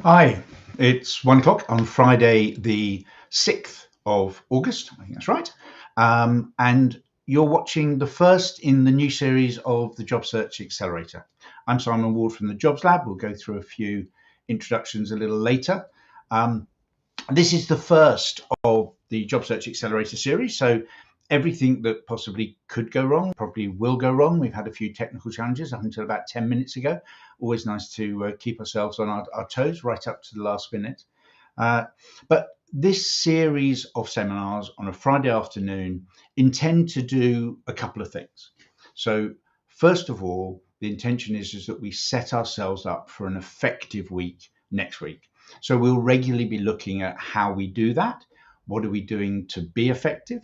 Hi, it's 1 o'clock on Friday, the 6th of August. I think that's right. And you're watching the first in the new series of the Job Search Accelerator. I'm Simon Ward from the Jobs Lab. We'll go through a few introductions a little later. This is the first of the Job Search Accelerator series. So everything that possibly could go wrong probably will go wrong. We've had a few technical challenges up until about 10 minutes ago. Always nice to keep ourselves on our toes right up to the last minute. But this series of seminars on a Friday afternoon intend to do a couple of things. So first of all, the intention is that we set ourselves up for an effective week next week. So we'll regularly be looking at how we do that. What are we doing to be effective?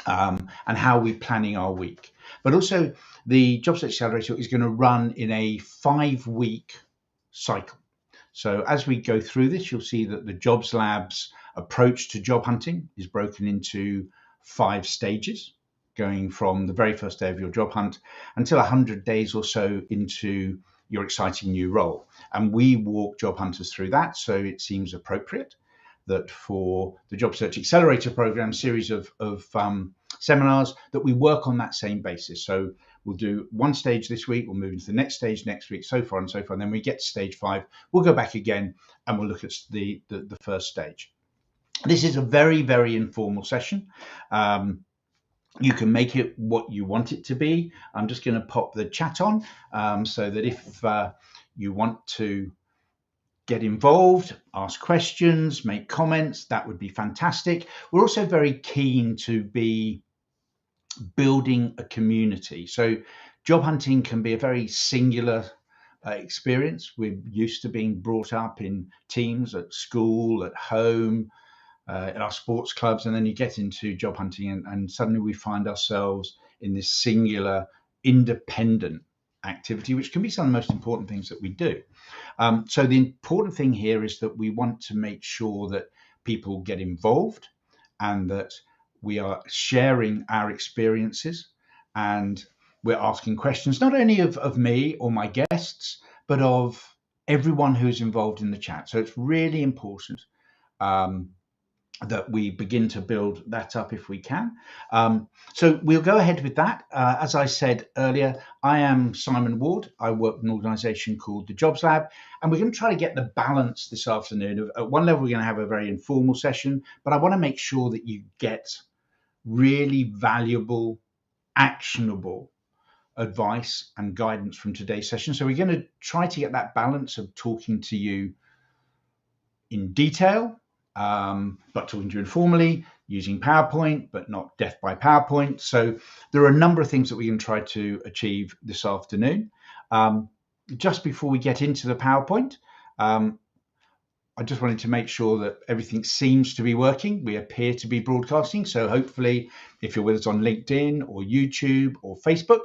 And how are we planning our week? But also, the Job Search Accelerator is going to run in a 5-week cycle. So as we go through this, you'll see that the Jobs Lab's approach to job hunting is broken into 5 stages, going from the very first day of your job hunt until 100 days or so into your exciting new role. And we walk job hunters through that, so it seems appropriate that for the Job Search Accelerator program series of seminars that we work on that same basis. So we'll do one stage this week, we'll move into the next stage next week, so far and so forth. And then we get to stage 5, we'll go back again and we'll look at the first stage. This is a very, very informal session. You can make it what you want it to be. I'm just going to pop the chat on so that if you want to get involved, ask questions, make comments, that would be fantastic. We're also very keen to be building a community. So job hunting can be a very singular experience. We're used to being brought up in teams at school, at home, in our sports clubs, and then you get into job hunting and suddenly we find ourselves in this singular, independent activity, which can be some of the most important things that we do. So the important thing here is that we want to make sure that people get involved and that we are sharing our experiences and we're asking questions, not only of me or my guests, but of everyone who's involved in the chat. So it's really important that we begin to build that up if we can. So we'll go ahead with that. As I said earlier, I am Simon Ward. I work with an organisation called the Jobs Lab, and we're going to try to get the balance this afternoon. At one level, we're going to have a very informal session, but I want to make sure that you get really valuable, actionable advice and guidance from today's session. So we're going to try to get that balance of talking to you in detail, but talking to you informally, using PowerPoint, but not death by PowerPoint. So there are a number of things that we can try to achieve this afternoon. Just before we get into the PowerPoint, I just wanted to make sure that everything seems to be working. We appear to be broadcasting. So hopefully, if you're with us on LinkedIn or YouTube or Facebook,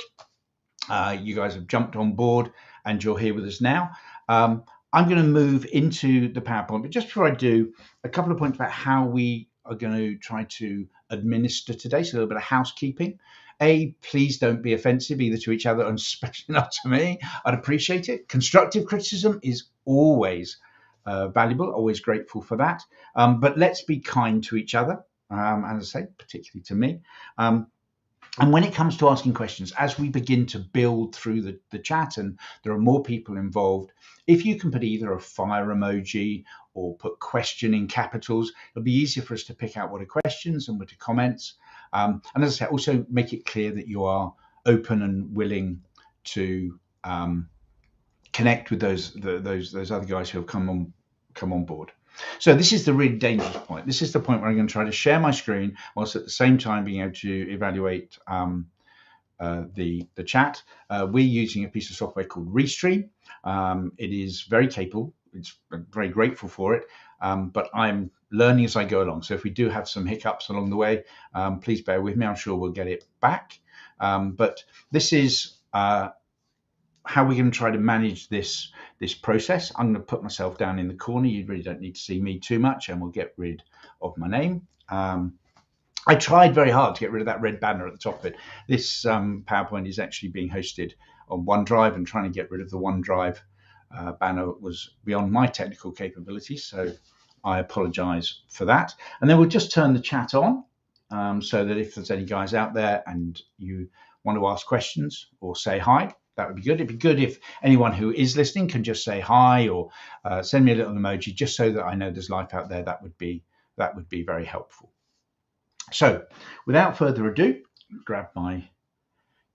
you guys have jumped on board and you're here with us now. I'm going to move into the PowerPoint, but just before I do, a couple of points about how we are going to try to administer today. So a little bit of housekeeping. Please don't be offensive either to each other and especially not to me. I'd appreciate it. Constructive criticism is always valuable, always grateful for that. But let's be kind to each other, as I say, particularly to me. And when it comes to asking questions, as we begin to build through the chat and there are more people involved, if you can put either a fire emoji or put question in capitals, it'll be easier for us to pick out what are questions and what are comments. And as I say, also make it clear that you are open and willing to connect with those other guys who have come on board. So this is the really dangerous point. This is the point where I'm going to try to share my screen whilst at the same time being able to evaluate the chat. We're using a piece of software called Restream. It is very capable. I'm very grateful for it, but I'm learning as I go along. So if we do have some hiccups along the way, please bear with me. I'm sure we'll get it back. But this is how we're going to try to manage this process. I'm going to put myself down in the corner. You really don't need to see me too much, and we'll get rid of my name. I tried very hard to get rid of that red banner at the top of it. This PowerPoint is actually being hosted on OneDrive and trying to get rid of the OneDrive banner was beyond my technical capabilities, so I apologise for that. And then we'll just turn the chat on, so that if there's any guys out there and you want to ask questions or say hi, that would be good. It'd be good if anyone who is listening can just say hi or send me a little emoji, just so that I know there's life out there. That would be very helpful. So without further ado, grab my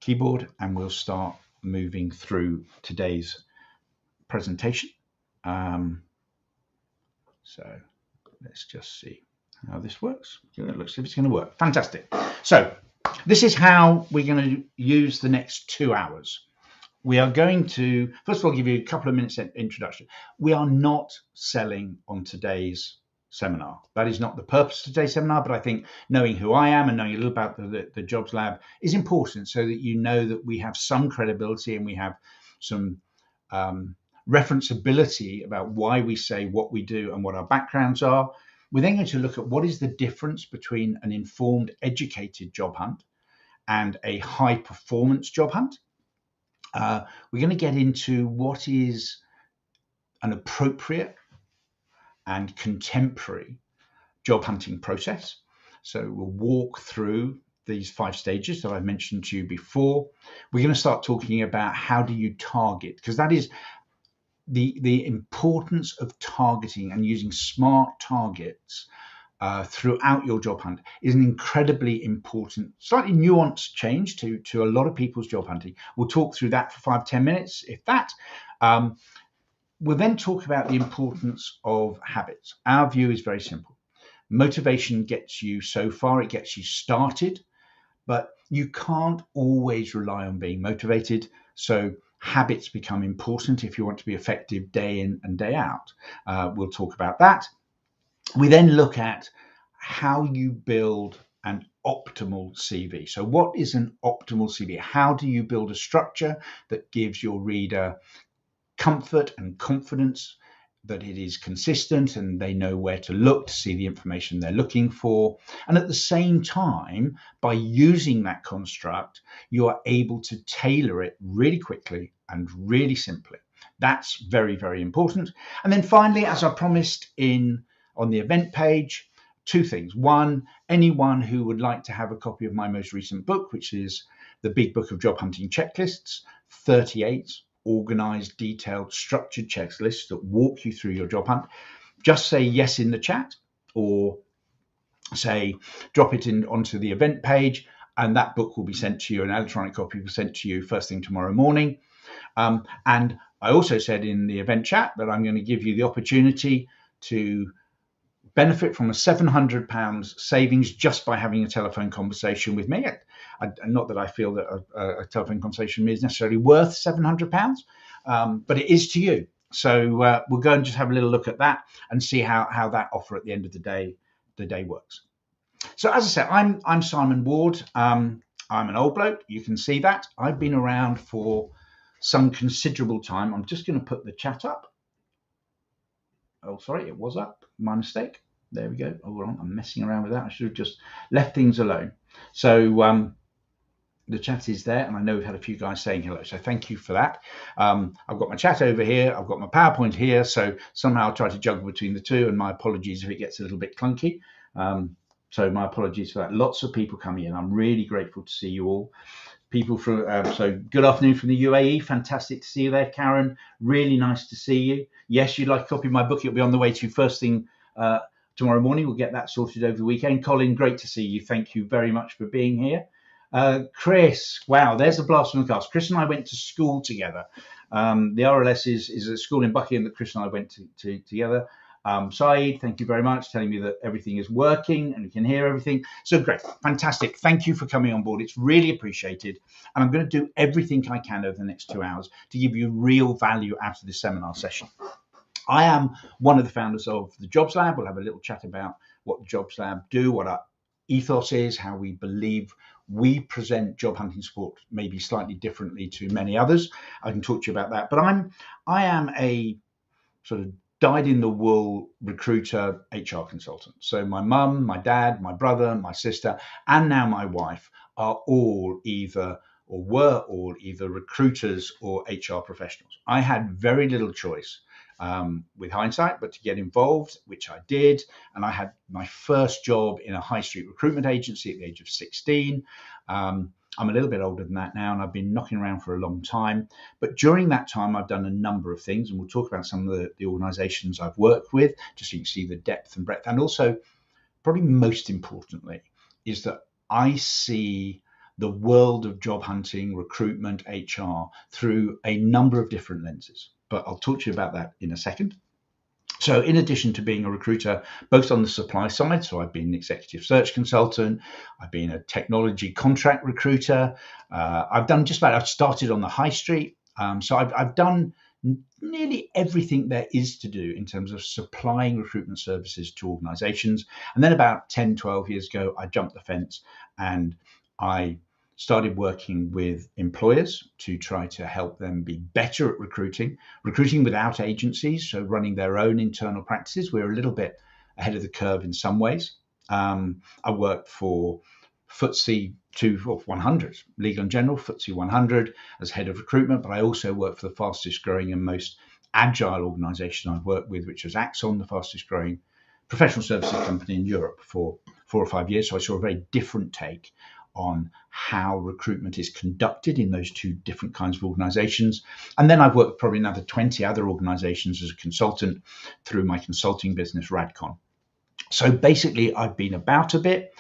keyboard and we'll start moving through today's presentation. So let's just see how this works. It looks as if it's going to work. Fantastic. So this is how we're going to use the next 2 hours. We are going to, first of all, give you a couple of minutes introduction. We are not selling on today's seminar. That is not the purpose of today's seminar, but I think knowing who I am and knowing a little about the Jobs Lab is important, so that you know that we have some credibility and we have some referenceability about why we say what we do and what our backgrounds are. We're then going to look at what is the difference between an informed, educated job hunt and a high performance job hunt. We're going to get into what is an appropriate and contemporary job hunting process. So we'll walk through these 5 stages that I've mentioned to you before. We're going to start talking about how do you target, because that is the importance of targeting and using smart targets throughout your job hunt is an incredibly important, slightly nuanced change to a lot of people's job hunting. We'll talk through that for 5-10 minutes, if that. We'll then talk about the importance of habits. Our view is very simple. Motivation gets you so far, it gets you started, but you can't always rely on being motivated. So habits become important if you want to be effective day in and day out. We'll talk about that. We then look at how you build an optimal CV. So what is an optimal CV? How do you build a structure that gives your reader comfort and confidence that it is consistent and they know where to look to see the information they're looking for? And at the same time, by using that construct, you are able to tailor it really quickly and really simply. That's very, very important. And then finally, as I promised on the event page, 2 things. One, anyone who would like to have a copy of my most recent book, which is The Big Book of Job Hunting Checklists, 38 organized, detailed, structured checklists that walk you through your job hunt, just say yes in the chat, or say drop it in onto the event page, and that book will be sent to you. An electronic copy will be sent to you first thing tomorrow morning. And I also said in the event chat that I'm going to give you the opportunity to benefit from a £700 savings just by having a telephone conversation with me. Not that I feel that a telephone conversation with me is necessarily worth £700, but it is to you. So we'll go and just have a little look at that and see how that offer at the end of the day works. So as I said, I'm Simon Ward. I'm an old bloke. You can see that. I've been around for some considerable time. I'm just going to put the chat up. Oh, sorry, it was up. My mistake. There we go. Hold on, I'm messing around with that. I should have just left things alone. So the chat is there, and I know we've had a few guys saying hello, so thank you for that. I've got my chat over here. I've got my PowerPoint here, so somehow I'll try to juggle between the two, and my apologies if it gets a little bit clunky. So my apologies for that. Lots of people coming in. I'm really grateful to see you all. People from, so good afternoon from the UAE. Fantastic to see you there, Karen. Really nice to see you. Yes, you'd like a copy of my book. It'll be on the way to you first thing tomorrow morning. We'll get that sorted over the weekend. Colin, great to see you. Thank you very much for being here. Chris, wow, there's a blast from the past. Chris and I went to school together. The RLS is a school in Buckingham that Chris and I went to together. Saeed, thank you very much, telling me that everything is working and you can hear everything. So great, fantastic. Thank you for coming on board. It's really appreciated. And I'm going to do everything I can over the next 2 hours to give you real value out of this seminar session. I am one of the founders of the Jobs Lab. We'll have a little chat about what the Jobs Lab do, what our ethos is, how we believe we present job hunting support maybe slightly differently to many others. I can talk to you about that. But I am a sort of dyed-in-the-wool recruiter HR consultant. So my mum, my dad, my brother, my sister, and now my wife are all either or were all either recruiters or HR professionals. I had very little choice with hindsight, but to get involved, which I did. And I had my first job in a high street recruitment agency at the age of 16. I'm a little bit older than that now, and I've been knocking around for a long time. But during that time, I've done a number of things, and we'll talk about some of the organizations I've worked with, just so you can see the depth and breadth. And also, probably most importantly, is that I see the world of job hunting, recruitment, HR through a number of different lenses. But I'll talk to you about that in a second. So in addition to being a recruiter, both on the supply side, so I've been an executive search consultant, I've been a technology contract recruiter, I've started on the high street. So I've done nearly everything there is to do in terms of supplying recruitment services to organizations. And then about 10, 12 years ago, I jumped the fence and I started working with employers to try to help them be better at recruiting without agencies, so running their own internal practices. We're a little bit ahead of the curve in some ways. I worked for FTSE 100, Legal and General, FTSE 100 as head of recruitment, but I also worked for the fastest growing and most agile organization I've worked with, which was Axon, the fastest growing professional services company in Europe for 4 or 5 years. So I saw a very different take on how recruitment is conducted in those two different kinds of organizations. And then I've worked with probably another 20 other organizations as a consultant through my consulting business, Radcon. So basically, I've been about a bit.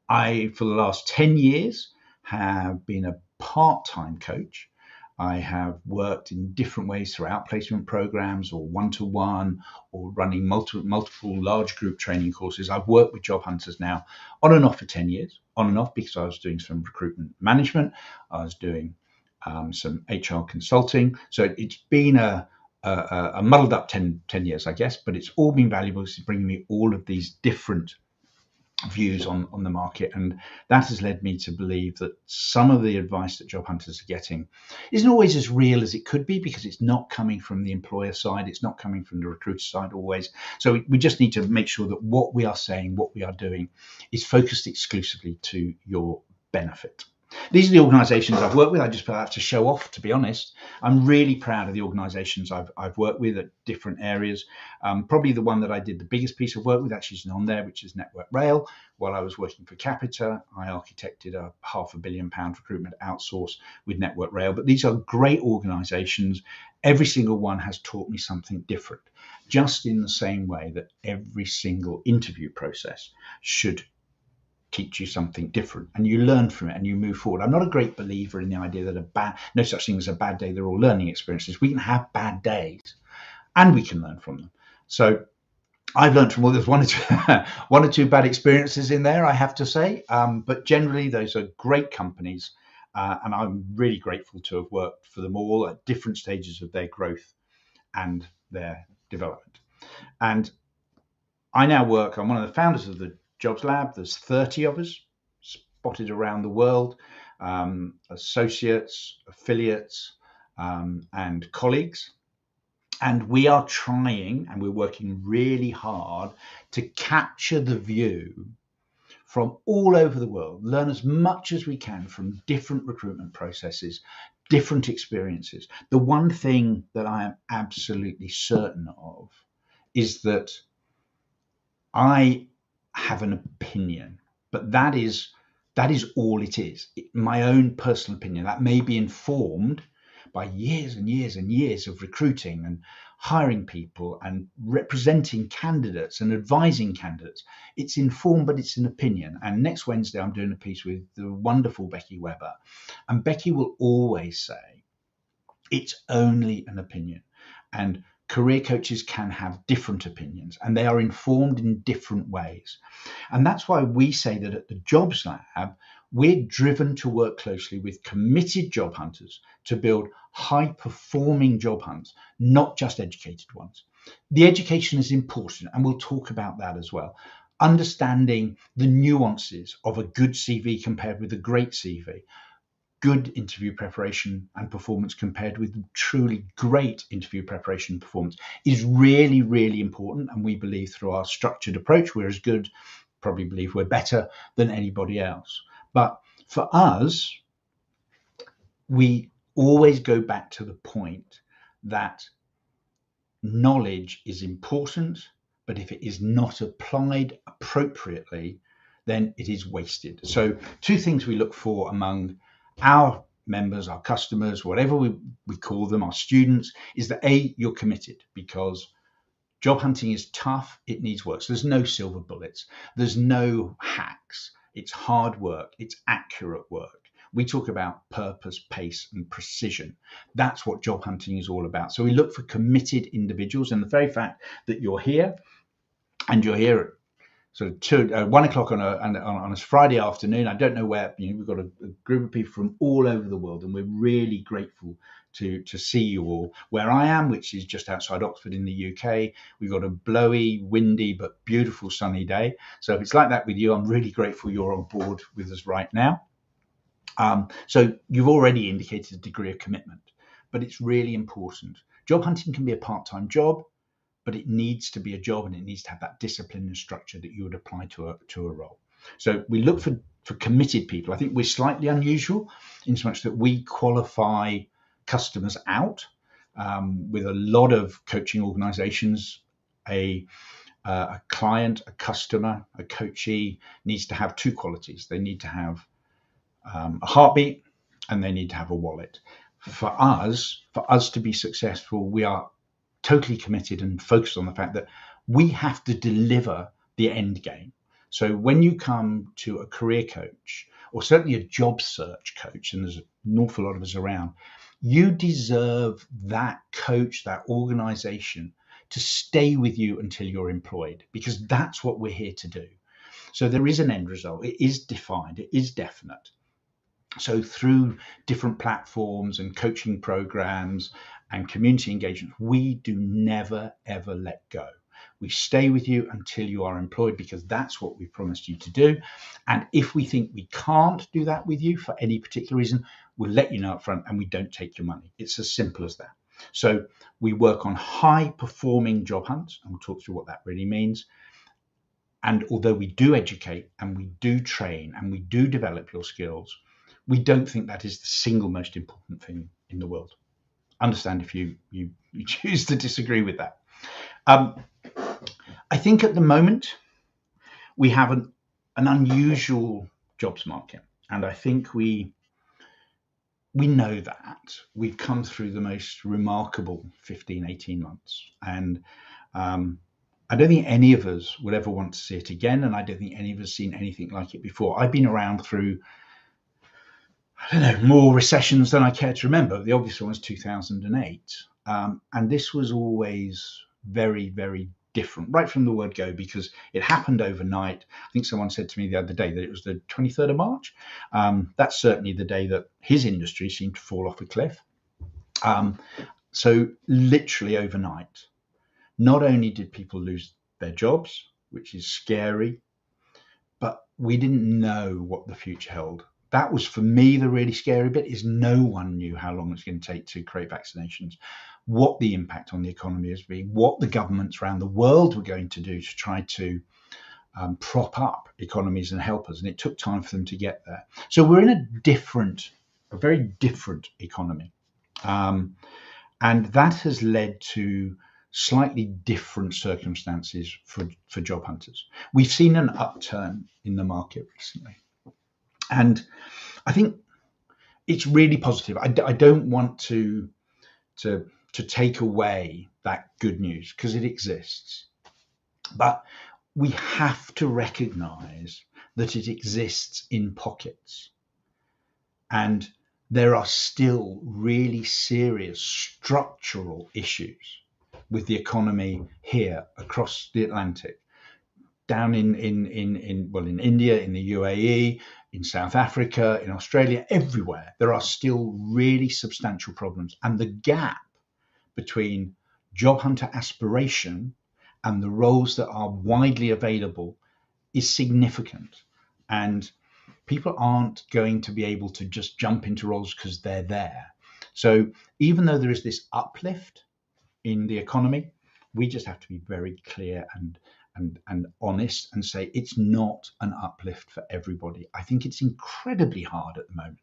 For the last 10 years, have been a part-time coach. I have worked in different ways through outplacement programs or one-to-one or running multiple large group training courses. I've worked with job hunters now on and off for 10 years, on and off because I was doing some recruitment management. I was doing some HR consulting. So it's been a muddled up 10 years, I guess, but it's all been valuable. It's bringing me all of these different views on the market, and that has led me to believe that some of the advice that job hunters are getting isn't always as real as it could be, because it's not coming from the employer side, it's not coming from the recruiter side always. So we just need to make sure that what we are saying, what we are doing, is focused exclusively to your benefit. These are the organizations I've worked with. I just put that to show off, to be honest. I'm really proud of the organizations I've worked with at different areas. Probably the one that I did the biggest piece of work with actually is on there, which is Network Rail. While I was working for Capita, I architected a £500 million recruitment outsource with Network Rail. But these are great organizations. Every single one has taught me something different, just in the same way that every single interview process should teach you something different, and you learn from it and you move forward. I'm not a great believer in the idea that no such thing as a bad day. They're all learning experiences. We can have bad days and we can learn from them. So I've learned from all. There's one or two bad experiences in there, I have to say, but generally those are great companies, and I'm really grateful to have worked for them all at different stages of their growth and their development. And I'm one of the founders of the Jobs Lab. There's 30 of us spotted around the world, associates, affiliates, and colleagues. And we are trying, and we're working really hard to capture the view from all over the world, learn as much as we can from different recruitment processes, different experiences. The one thing that I am absolutely certain of is that I have an opinion, but that is all it is. My own personal opinion that may be informed by years and years and years of recruiting and hiring people and representing candidates and advising candidates. It's informed, but it's an opinion. And next Wednesday, I'm doing a piece with the wonderful Becky Webber, and Becky will always say it's only an opinion. And career coaches can have different opinions, and they are informed in different ways. And that's why we say that at the Jobs Lab, we're driven to work closely with committed job hunters to build high-performing job hunts, not just educated ones. The education is important, and we'll talk about that as well. Understanding the nuances of a good CV compared with a great CV, good interview preparation and performance compared with truly great interview preparation and performance is really, really important. And we believe through our structured approach, we're as good, probably believe we're better than anybody else. But for us, we always go back to the point that knowledge is important, but if it is not applied appropriately, then it is wasted. So, two things we look for among our members, our customers, whatever we call them, our students, is that A, you're committed, because job hunting is tough. It needs work. So there's no silver bullets. There's no hacks. It's hard work. It's accurate work. We talk about purpose, pace, and precision. That's what job hunting is all about. So we look for committed individuals. And the very fact that you're here, and you're here at sort of 1 o'clock on a Friday afternoon. I don't know where, we've got a group of people from all over the world, and we're really grateful to see you all. Where I am, which is just outside Oxford in the UK, we've got a blowy, windy, but beautiful sunny day. So if it's like that with you, I'm really grateful you're on board with us right now. So you've already indicated a degree of commitment, but it's really important. Job hunting can be a part-time job, but it needs to be a job, and it needs to have that discipline and structure that you would apply to a role. So we look for committed people. I think we're slightly unusual in so much that we qualify customers out. With a lot of coaching organizations, a client, a customer, a coachee needs to have two qualities. They need to have a heartbeat, and they need to have a wallet. For us to be successful, we are totally committed and focused on the fact that we have to deliver the end game. So when you come to a career coach, or certainly a job search coach, and there's an awful lot of us around, you deserve that coach, that organization, to stay with you until you're employed, because that's what we're here to do. So there is an end result. It is defined. It is definite. So through different platforms and coaching programs and community engagement, we do never, ever let go. We stay with you until you are employed, because that's what we promised you to do. And if we think we can't do that with you for any particular reason, we'll let you know up front, and we don't take your money. It's as simple as that. So we work on high performing job hunts, and we'll talk through what that really means. And although we do educate and we do train and we do develop your skills, we don't think that is the single most important thing in the world. Understand if you choose to disagree with that. I think at the moment we have an unusual jobs market, and I think we know that. We've come through the most remarkable 15, 18 months, and I don't think any of us would ever want to see it again, and I don't think any of us seen anything like it before. I've been around through, I don't know, more recessions than I care to remember. The obvious one was 2008. And this was always very, very different, right from the word go, because it happened overnight. I think someone said to me the other day that it was the 23rd of March. That's certainly the day that his industry seemed to fall off a cliff. So literally overnight, not only did people lose their jobs, which is scary, but we didn't know what the future held. That was, for me, the really scary bit, is no one knew how long it's going to take to create vaccinations, what the impact on the economy has been, what the governments around the world were going to do to try to prop up economies and help us. And it took time for them to get there. So we're in a very different economy. And that has led to slightly different circumstances for job hunters. We've seen an upturn in the market recently. And I think it's really positive. I don't want to take away that good news, because it exists. But we have to recognize that it exists in pockets. And there are still really serious structural issues with the economy here across the Atlantic, down in India, in the UAE, in South Africa, in Australia, everywhere. There are still really substantial problems. And the gap between job hunter aspiration and the roles that are widely available is significant. And people aren't going to be able to just jump into roles because they're there. So even though there is this uplift in the economy, we just have to be very clear and honest and say it's not an uplift for everybody. I think it's incredibly hard at the moment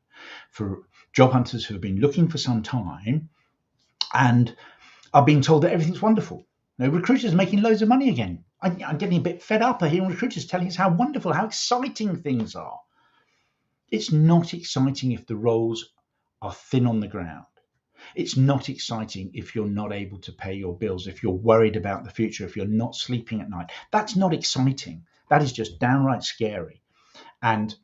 for job hunters who have been looking for some time and are being told that everything's wonderful. Recruiters are making loads of money again. I'm getting a bit fed up of hearing recruiters telling us how wonderful, how exciting things are. It's not exciting if the roles are thin on the ground. It's not exciting if you're not able to pay your bills, if you're worried about the future, if you're not sleeping at night. That's not exciting. That is just downright scary. And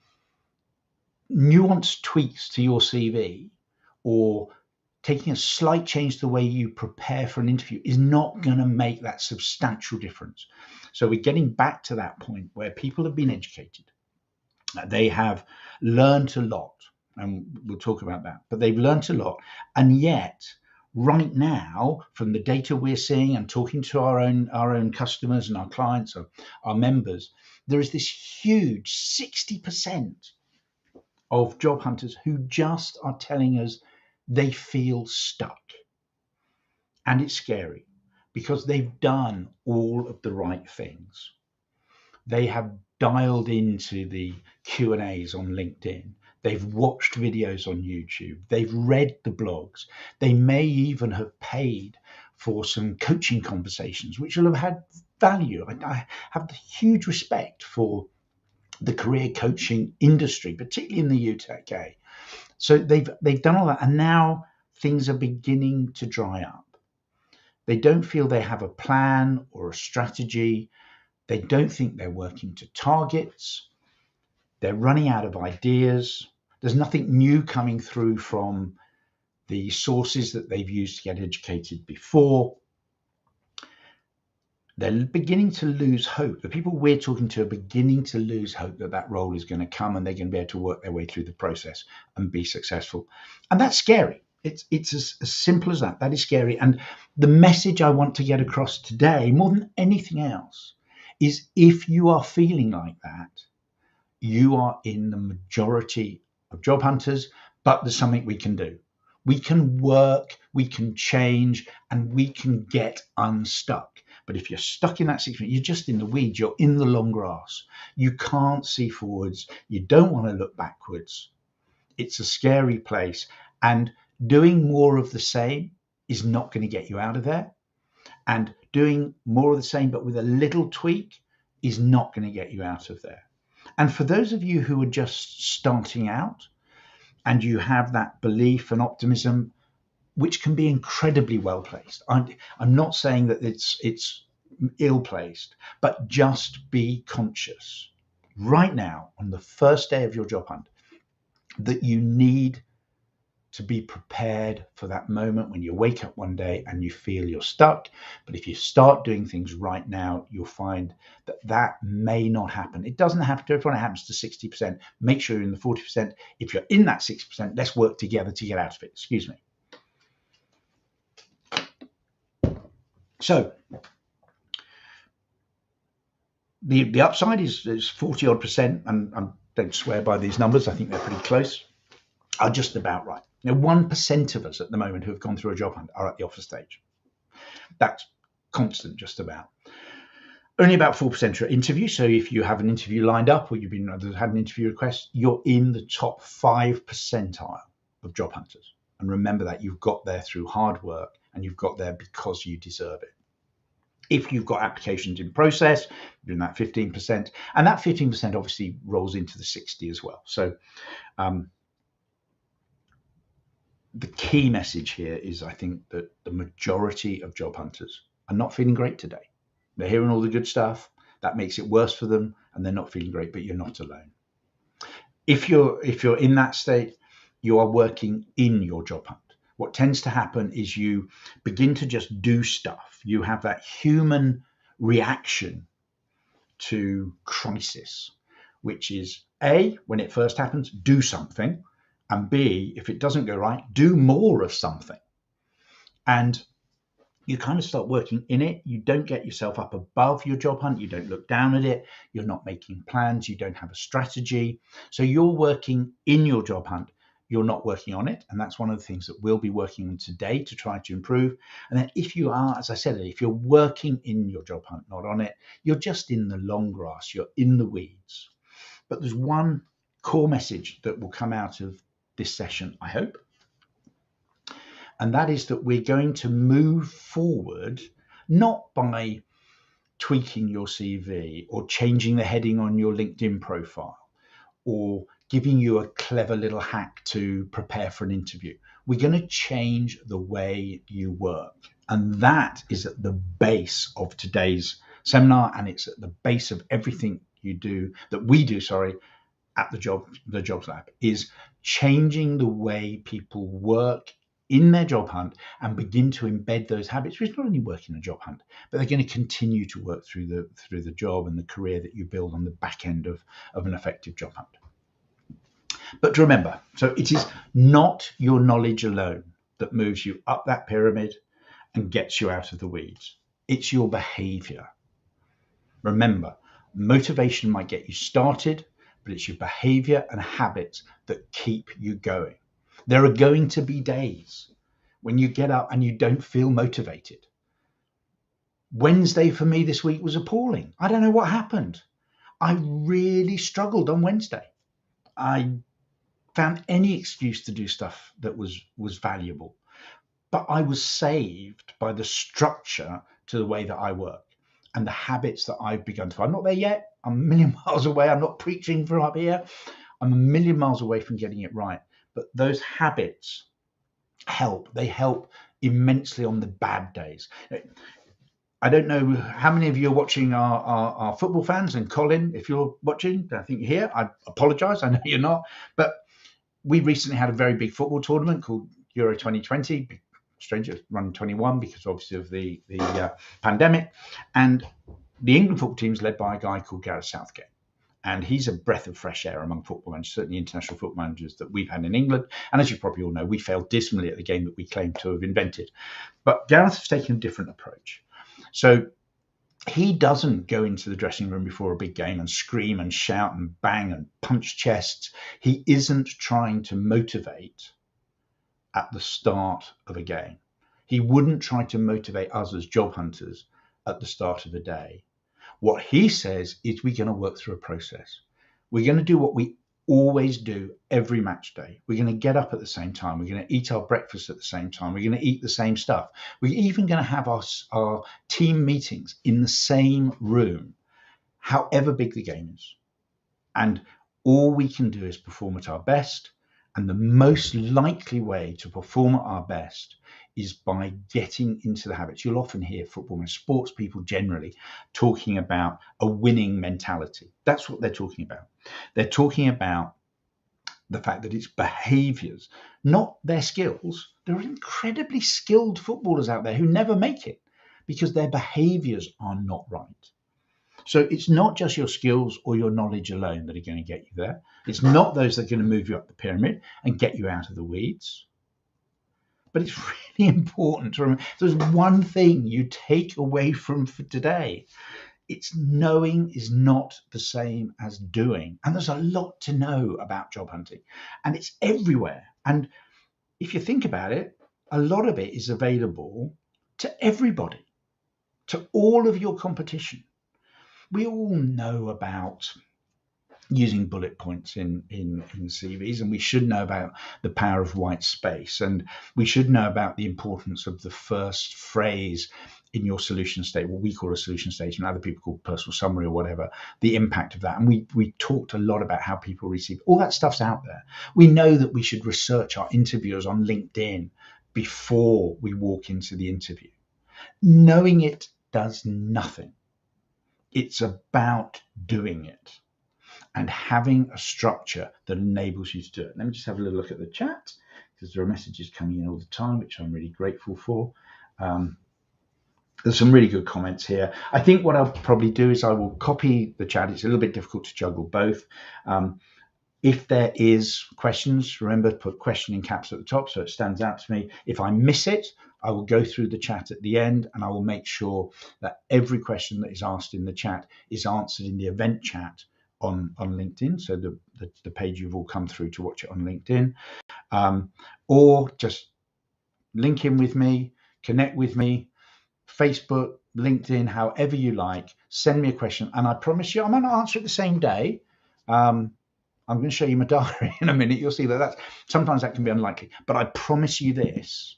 nuanced tweaks to your CV or taking a slight change to the way you prepare for an interview is not going to make that substantial difference. So we're getting back to that point where people have been educated. They have learned a lot, and we'll talk about that, but they've learned a lot. And yet, right now, from the data we're seeing and talking to our own customers and our clients, or our members, there is this huge 60% of job hunters who just are telling us they feel stuck. And it's scary because they've done all of the right things. They have dialed into the Q&As on LinkedIn. They've watched videos on YouTube. They've read the blogs. They may even have paid for some coaching conversations, which will have had value. I have huge respect for the career coaching industry, particularly in the UK. So they've done all that, and now things are beginning to dry up. They don't feel they have a plan or a strategy. They don't think they're working to targets. They're running out of ideas. There's nothing new coming through from the sources that they've used to get educated before. They're beginning to lose hope. The people we're talking to are beginning to lose hope that that role is going to come and they're going to be able to work their way through the process and be successful. And that's scary. It's as simple as that. That is scary. And the message I want to get across today, more than anything else, is if you are feeling like that, you are in the majority of job hunters, but there's something we can do. We can work, we can change, and we can get unstuck. But if you're stuck in that situation, you're just in the weeds, you're in the long grass. You can't see forwards. You don't want to look backwards. It's a scary place. And doing more of the same is not going to get you out of there. And doing more of the same, but with a little tweak, is not going to get you out of there. And for those of you who are just starting out and you have that belief and optimism, which can be incredibly well placed. I'm not saying that it's ill placed, but just be conscious right now on the first day of your job hunt that you need to be prepared for that moment when you wake up one day and you feel you're stuck. But if you start doing things right now, you'll find that that may not happen. It doesn't happen to everyone. It happens to 60%. Make sure you're in the 40%. If you're in that 60%, let's work together to get out of it. Excuse me. So the upside is 40 odd percent, and I don't swear by these numbers. I think they're pretty close, are just about right. Now, 1% of us at the moment who have gone through a job hunt are at the offer stage. That's constant, just about. Only about 4% are at interview. So if you have an interview lined up or you've had an interview request, you're in the top 5 percentile of job hunters. And remember that you've got there through hard work and you've got there because you deserve it. If you've got applications in process, you're in that 15%. And that 15% obviously rolls into the 60 as well. So the key message here is, I think, that the majority of job hunters are not feeling great today. They're hearing all the good stuff. That makes it worse for them, and they're not feeling great, but you're not alone. If you're in that state, you are working in your job hunt. What tends to happen is you begin to just do stuff. You have that human reaction to crisis, which is A, when it first happens, do something. And B, if it doesn't go right, do more of something. And you kind of start working in it. You don't get yourself up above your job hunt. You don't look down at it. You're not making plans. You don't have a strategy. So you're working in your job hunt you're not working on it. And that's one of the things that we'll be working on today to try to improve. And then if you are, as I said, if you're working in your job hunt, not on it, you're just in the long grass, you're in the weeds. But there's one core message that will come out of this session, I hope. And that is that we're going to move forward, not by tweaking your CV or changing the heading on your LinkedIn profile or giving you a clever little hack to prepare for an interview. We're going to change the way you work. And that is at the base of today's seminar. And it's at the base of everything you do, that we do, at the Jobs Lab, is changing the way people work in their job hunt and begin to embed those habits, which not only work in a job hunt, but they're going to continue to work through the job and the career that you build on the back end of an effective job hunt. But to remember, so it is not your knowledge alone that moves you up that pyramid and gets you out of the weeds. It's your behavior. Remember, motivation might get you started, but it's your behavior and habits that keep you going. There are going to be days when you get up and you don't feel motivated. Wednesday for me this week was appalling. I don't know what happened. I really struggled on Wednesday. I found any excuse to do stuff that was valuable, but I was saved by the structure to the way that I work and the habits that I've begun to. I'm not there yet. I'm a million miles away. I'm not preaching from up here. I'm a million miles away from getting it right. But those habits help. They help immensely on the bad days. I don't know how many of you are watching our football fans, and Colin, if you're watching, I think you're here. I apologise. I know you're not. But we recently had a very big football tournament called Euro 2020. Stranger, running 21 because obviously of the pandemic. And the England football team is led by a guy called Gareth Southgate. And he's a breath of fresh air among football managers, certainly international football managers that we've had in England. And as you probably all know, we failed dismally at the game that we claim to have invented. But Gareth has taken a different approach. So he doesn't go into the dressing room before a big game and scream and shout and bang and punch chests. He isn't trying to motivate at the start of a game. He wouldn't try to motivate us as job hunters at the start of the day. What he says is we're going to work through a process. We're going to do what we always do every match day. We're going to get up at the same time. We're going to eat our breakfast at the same time. We're going to eat the same stuff. We're even going to have our team meetings in the same room, however big the game is. And all we can do is perform at our best. And the most likely way to perform at our best is by getting into the habits. You'll often hear football and sports people generally talking about a winning mentality. That's what they're talking about. They're talking about the fact that it's behaviors, not their skills. There are incredibly skilled footballers out there who never make it because their behaviors are not right. So it's not just your skills or your knowledge alone that are going to get you there. It's not those that are going to move you up the pyramid and get you out of the weeds. But it's really important to remember, there's one thing you take away from for today. It's knowing is not the same as doing. And there's a lot to know about job hunting. And it's everywhere. And if you think about it, a lot of it is available to everybody, to all of your competition. We all know about using bullet points in CVs, and we should know about the power of white space, and we should know about the importance of the first phrase in your solution statement, what we call a solution statement, other people call personal summary or whatever, the impact of that. And we talked a lot about how people receive. All that stuff's out there. We know that we should research our interviewers on LinkedIn before we walk into the interview. Knowing it does nothing. It's about doing it and having a structure that enables you to do it. Let me just have a little look at the chat because there are messages coming in all the time, which I'm really grateful for. There's some really good comments here. I think what I'll probably do is I will copy the chat. It's a little bit difficult to juggle both. If there is questions, remember to put question in caps at the top so it stands out to me. If I miss it, I will go through the chat at the end and I will make sure that every question that is asked in the chat is answered in the event chat on LinkedIn. So the page you've all come through to watch it on LinkedIn, or just link in with me, connect with me, Facebook, LinkedIn, however you like. Send me a question, and I promise you, I might not answer it the same day. I'm going to show you my diary in a minute. You'll see that sometimes that can be unlikely, but I promise you this: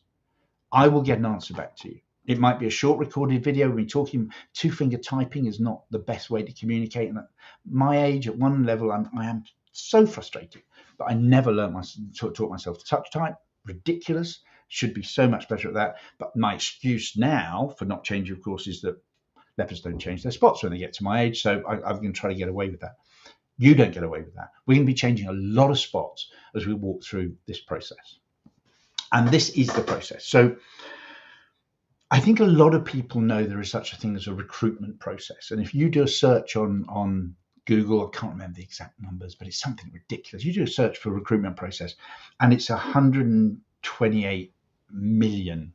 I will get an answer back to you. It might be a short recorded video. We're talking two-finger typing is not the best way to communicate. And at my age, at one level, I am so frustrated that I never taught myself to touch type. Ridiculous. Should be so much better at that. But my excuse now for not changing, of course, is that leopards don't change their spots when they get to my age. So I'm going to try to get away with that. You don't get away with that. We're going to be changing a lot of spots as we walk through this process. And this is the process. So I think a lot of people know there is such a thing as a recruitment process. And if you do a search on Google, I can't remember the exact numbers, but it's something ridiculous. You do a search for recruitment process, and it's 128 million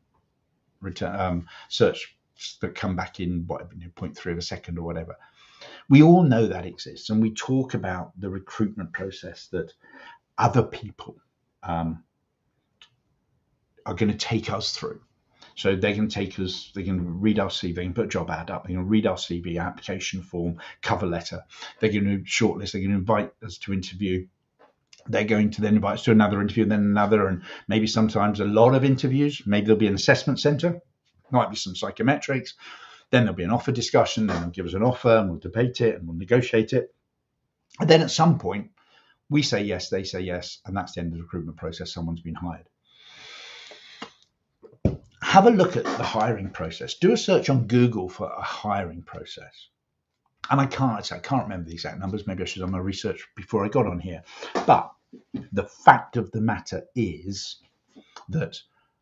search that come back in 0.3 of a second or whatever. We all know that exists, and we talk about the recruitment process that other people are going to take us through. So they can take us, they can read our CV, they can put a job ad up, they can read our CV, application form, cover letter. They're going to shortlist, they're going to invite us to interview. They're going to then invite us to another interview, then another, and maybe sometimes a lot of interviews. Maybe there'll be an assessment center, might be some psychometrics. Then there'll be an offer discussion, then they'll give us an offer and we'll debate it and we'll negotiate it. And then at some point, we say yes, they say yes, and that's the end of the recruitment process. Someone's been hired. Have a look at the hiring process. Do a search on Google for a hiring process. And I can't remember the exact numbers. Maybe I should have done my research before I got on here. But the fact of the matter is that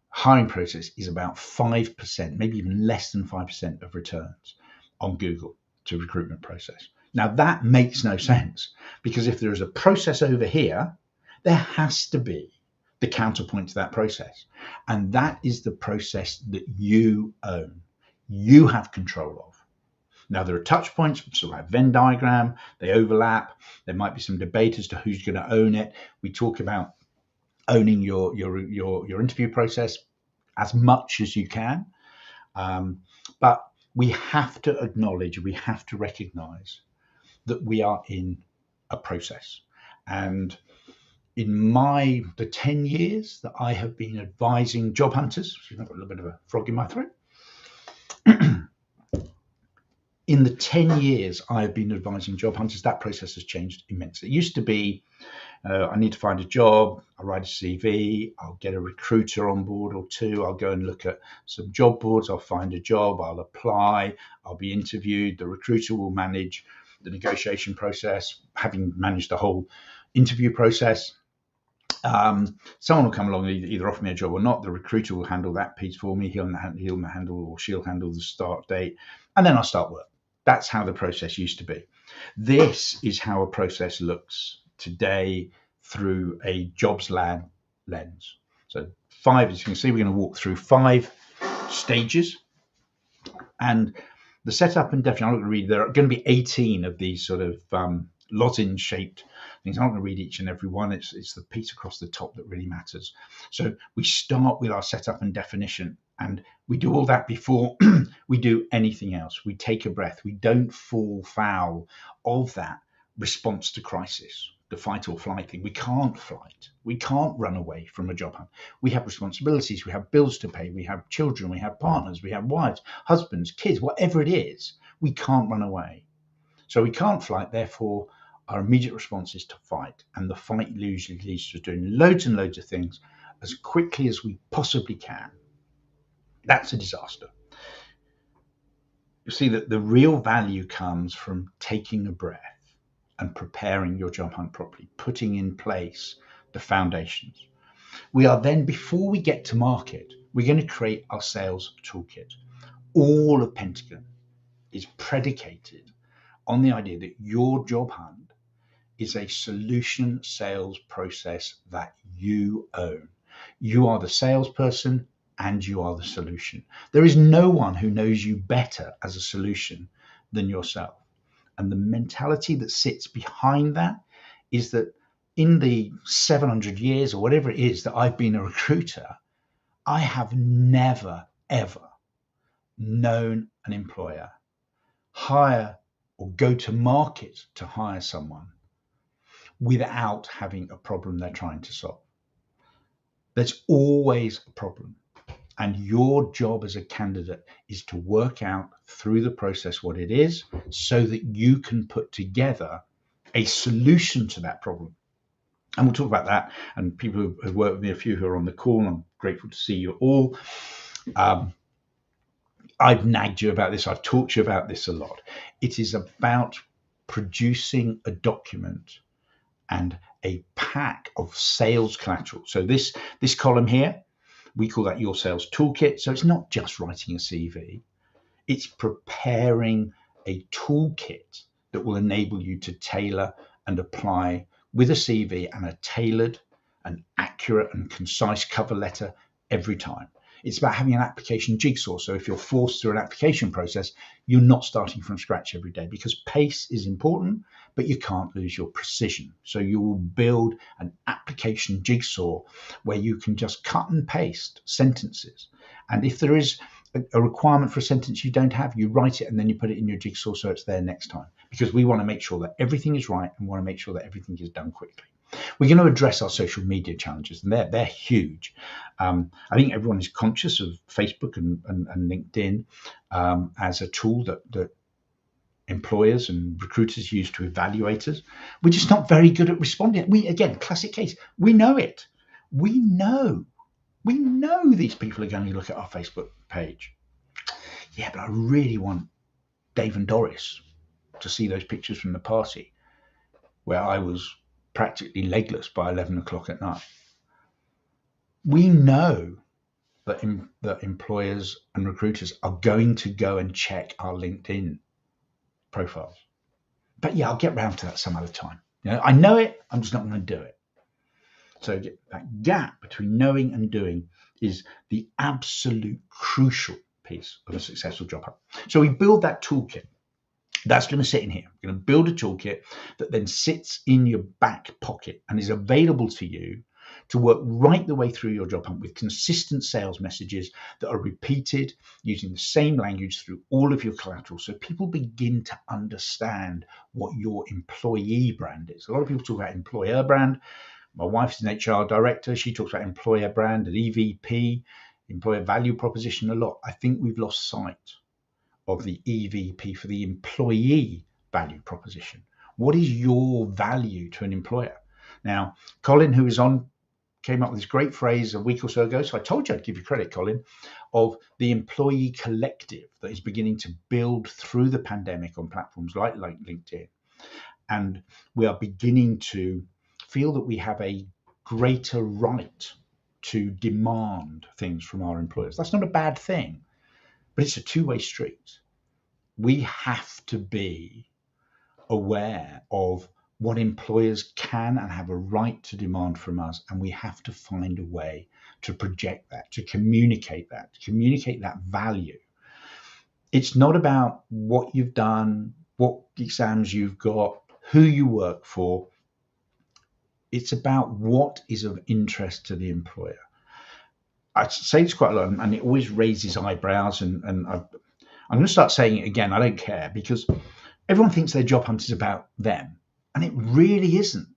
hiring process is about 5%, maybe even less than 5% of returns on Google to recruitment process. Now that makes no sense, because if there is a process over here, there has to be the counterpoint to that process. And that is the process that you own, you have control of. Now there are touch points, sort of like Venn diagram, they overlap. There might be some debate as to who's going to own it. We talk about owning your interview process as much as you can. But we have to acknowledge, we have to recognize that we are in a process. And in the 10 years that I have been advising job hunters, I've got a little bit of a frog in my throat. In the 10 years I have been advising job hunters, that process has changed immensely. It used to be, I need to find a job, I write a CV, I'll get a recruiter on board or two, I'll go and look at some job boards, I'll find a job, I'll apply, I'll be interviewed, the recruiter will manage the negotiation process, having managed the whole interview process. Someone will come along and either offer me a job or not. The recruiter will handle that piece for me. He'll handle or she'll handle the start date, and then I'll start work. That's how the process used to be. This is how a process looks today through a jobs lens. So 5, as you can see, we're going to walk through 5 stages, and the setup and definition. I'm not going to read. There are going to be 18 of these sort of lozenge-shaped things. I'm not going to read each and every one. It's the piece across the top that really matters. So we start with our setup and definition, and we do all that before we do anything else. We take a breath. We don't fall foul of that response to crisis, the fight or flight thing. We can't flight. We can't run away from a job hunt. We have responsibilities. We have bills to pay. We have children. We have partners. We have wives, husbands, kids, whatever it is. We can't run away. So we can't flight. Therefore, our immediate response is to fight. And the fight usually leads to doing loads and loads of things as quickly as we possibly can. That's a disaster. You see that the real value comes from taking a breath and preparing your job hunt properly, putting in place the foundations. We are then, before we get to market, we're going to create our sales toolkit. All of Pentagon is predicated on the idea that your job hunt is a solution sales process that you own. You are the salesperson and you are the solution. There is no one who knows you better as a solution than yourself. And the mentality that sits behind that is that in the 700 years or whatever it is that I've been a recruiter, I have never, ever known an employer hire or go to market to hire someone without having a problem they're trying to solve. There's always a problem. And your job as a candidate is to work out through the process what it is so that you can put together a solution to that problem. And we'll talk about that. And people who have worked with me, a few who are on the call, and I'm grateful to see you all. I've nagged you about this. I've talked to you about this a lot. It is about producing a document and a pack of sales collateral. So this column here, we call that your sales toolkit. So it's not just writing a CV. It's preparing a toolkit that will enable you to tailor and apply with a CV and a tailored and accurate and concise cover letter every time. It's about having an application jigsaw. So if you're forced through an application process, you're not starting from scratch every day, because pace is important, but you can't lose your precision. So you will build an application jigsaw where you can just cut and paste sentences. And if there is a requirement for a sentence you don't have, you write it and then you put it in your jigsaw so it's there next time, because we want to make sure that everything is right and want to make sure that everything is done quickly. We're going to address our social media challenges, and they're huge. I think everyone is conscious of Facebook and LinkedIn as a tool that employers and recruiters use to evaluate us. We're just not very good at responding. Again, classic case. We know it. We know these people are going to look at our Facebook page. Yeah, but I really want Dave and Doris to see those pictures from the party where I was practically legless by 11 o'clock at night. We know that employers and recruiters are going to go and check our LinkedIn profiles. But yeah, I'll get round to that some other time. I know it, I'm just not going to do it. So that gap between knowing and doing is the absolute crucial piece of a successful job hunt. So we build that toolkit. That's going to sit in here. We're going to build a toolkit that then sits in your back pocket and is available to you to work right the way through your job hunt with consistent sales messages that are repeated using the same language through all of your collateral, so people begin to understand what your employee brand is. A lot of people talk about employer brand. My wife is an HR director. She talks about employer brand and EVP, employer value proposition, a lot. I think we've lost sight of the EVP for the employee value proposition. What is your value to an employer? Now, Colin, who is on, came up with this great phrase a week or so ago. So I told you I'd give you credit, Colin, of the employee collective that is beginning to build through the pandemic on platforms like LinkedIn. And we are beginning to feel that we have a greater right to demand things from our employers. That's not a bad thing, but it's a two-way street. We have to be aware of what employers can and have a right to demand from us, and we have to find a way to project that, to communicate that value. It's not about what you've done, what exams you've got, who you work for. It's about what is of interest to the employer. I say this quite a lot, and it always raises eyebrows, and I'm going to start saying it again. I don't care, because everyone thinks their job hunt is about them, and it really isn't.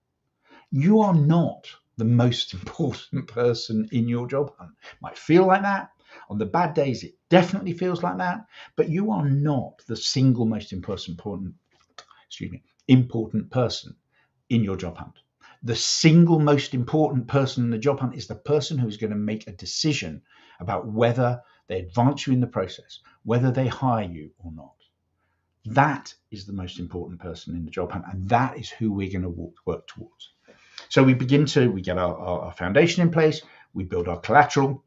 You are not the most important person in your job hunt. It might feel like that. On the bad days, it definitely feels like that, but you are not the single most important person in your job hunt. The single most important person in the job hunt is the person who is going to make a decision about whether they advance you in the process, whether they hire you or not. That is the most important person in the job hunt, and that is who we're going to work towards. So we get our foundation in place, we build our collateral,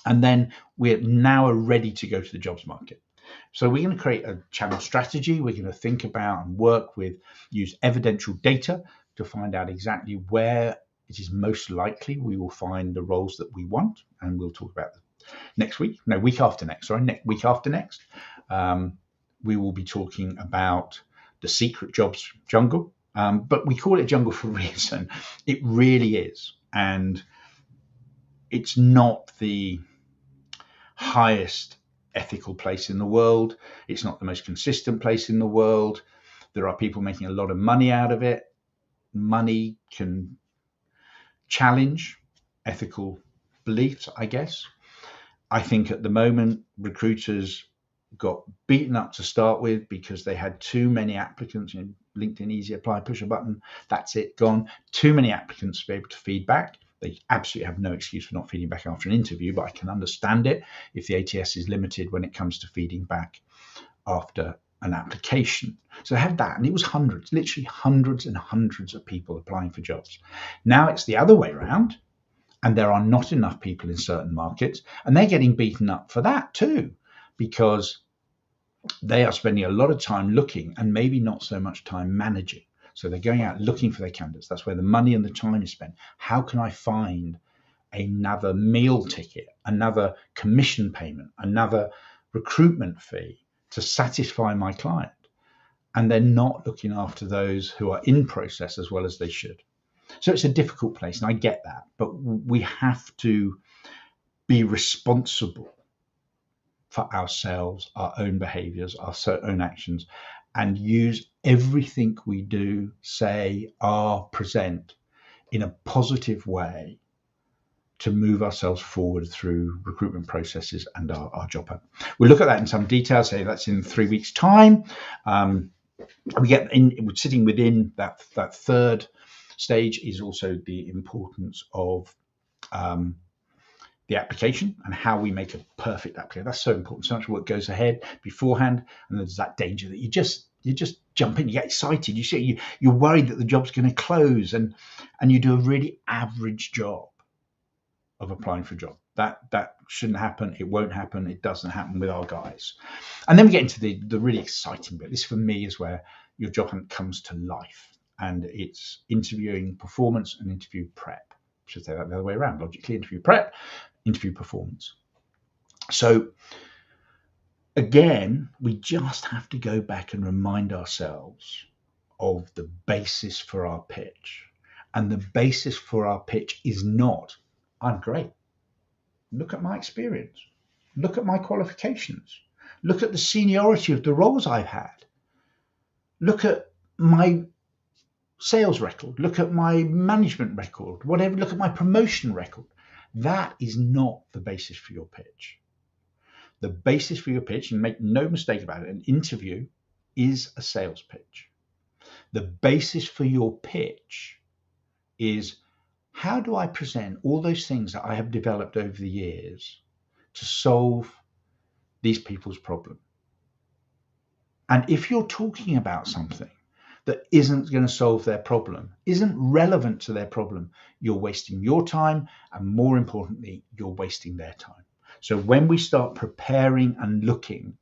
and then we're now ready to go to the jobs market. So we're going to create a channel strategy. We're going to think about and use evidential data to find out exactly where it is most likely we will find the roles that we want. And we'll talk about week after next. We will be talking about the secret jobs jungle. But we call it jungle for a reason. It really is. And it's not the highest ethical place in the world. It's not the most consistent place in the world. There are people making a lot of money out of it. Money can challenge ethical beliefs, I guess. I think at the moment, recruiters got beaten up to start with because they had too many applicants. LinkedIn, easy apply, push a button, that's it, gone. Too many applicants to be able to feed back. They absolutely have no excuse for not feeding back after an interview, but I can understand it if the ATS is limited when it comes to feeding back after an application. So they had that, and it was hundreds, literally hundreds and hundreds of people applying for jobs. Now it's the other way around, and there are not enough people in certain markets, and they're getting beaten up for that too, because they are spending a lot of time looking and maybe not so much time managing. So they're going out looking for their candidates. That's where the money and the time is spent. How can I find another meal ticket, another commission payment, another recruitment fee to satisfy my client? And they're not looking after those who are in process as well as they should. So it's a difficult place, and I get that, but we have to be responsible for ourselves, our own behaviors, our own actions, and use everything we do, say, present in a positive way to move ourselels forward through recruitment processes and our job hunt. We'll look at that in some detail, say that's in 3 weeks' time. We're sitting within that third stage is also the importance of the application and how we make a perfect application. That's so important. So much work goes ahead beforehand, and there's that danger that you just jump in, you get excited, you're worried that the job's going to close, and you do a really average job of applying for a job. That shouldn't happen. It won't happen. It doesn't happen with our guys. And then we get into the really exciting bit. This for me is where your job hunt comes to life, and it's interviewing performance and interview prep. I should say that the other way around. Logically, interview prep, interview performance. So again, we just have to go back and remind ourselves of the basis for our pitch. And the basis for our pitch is not, I'm great. Look at my experience. Look at my qualifications. Look at the seniority of the roles I've had. Look at my sales record. Look at my management record, whatever. Look at my promotion record. That is not the basis for your pitch. The basis for your pitch, and make no mistake about it, an interview is a sales pitch. The basis for your pitch is, how do I present all those things that I have developed over the years to solve these people's problem? And if you're talking about something that isn't going to solve their problem, isn't relevant to their problem, you're wasting your time, and more importantly, you're wasting their time. So when we start preparing and looking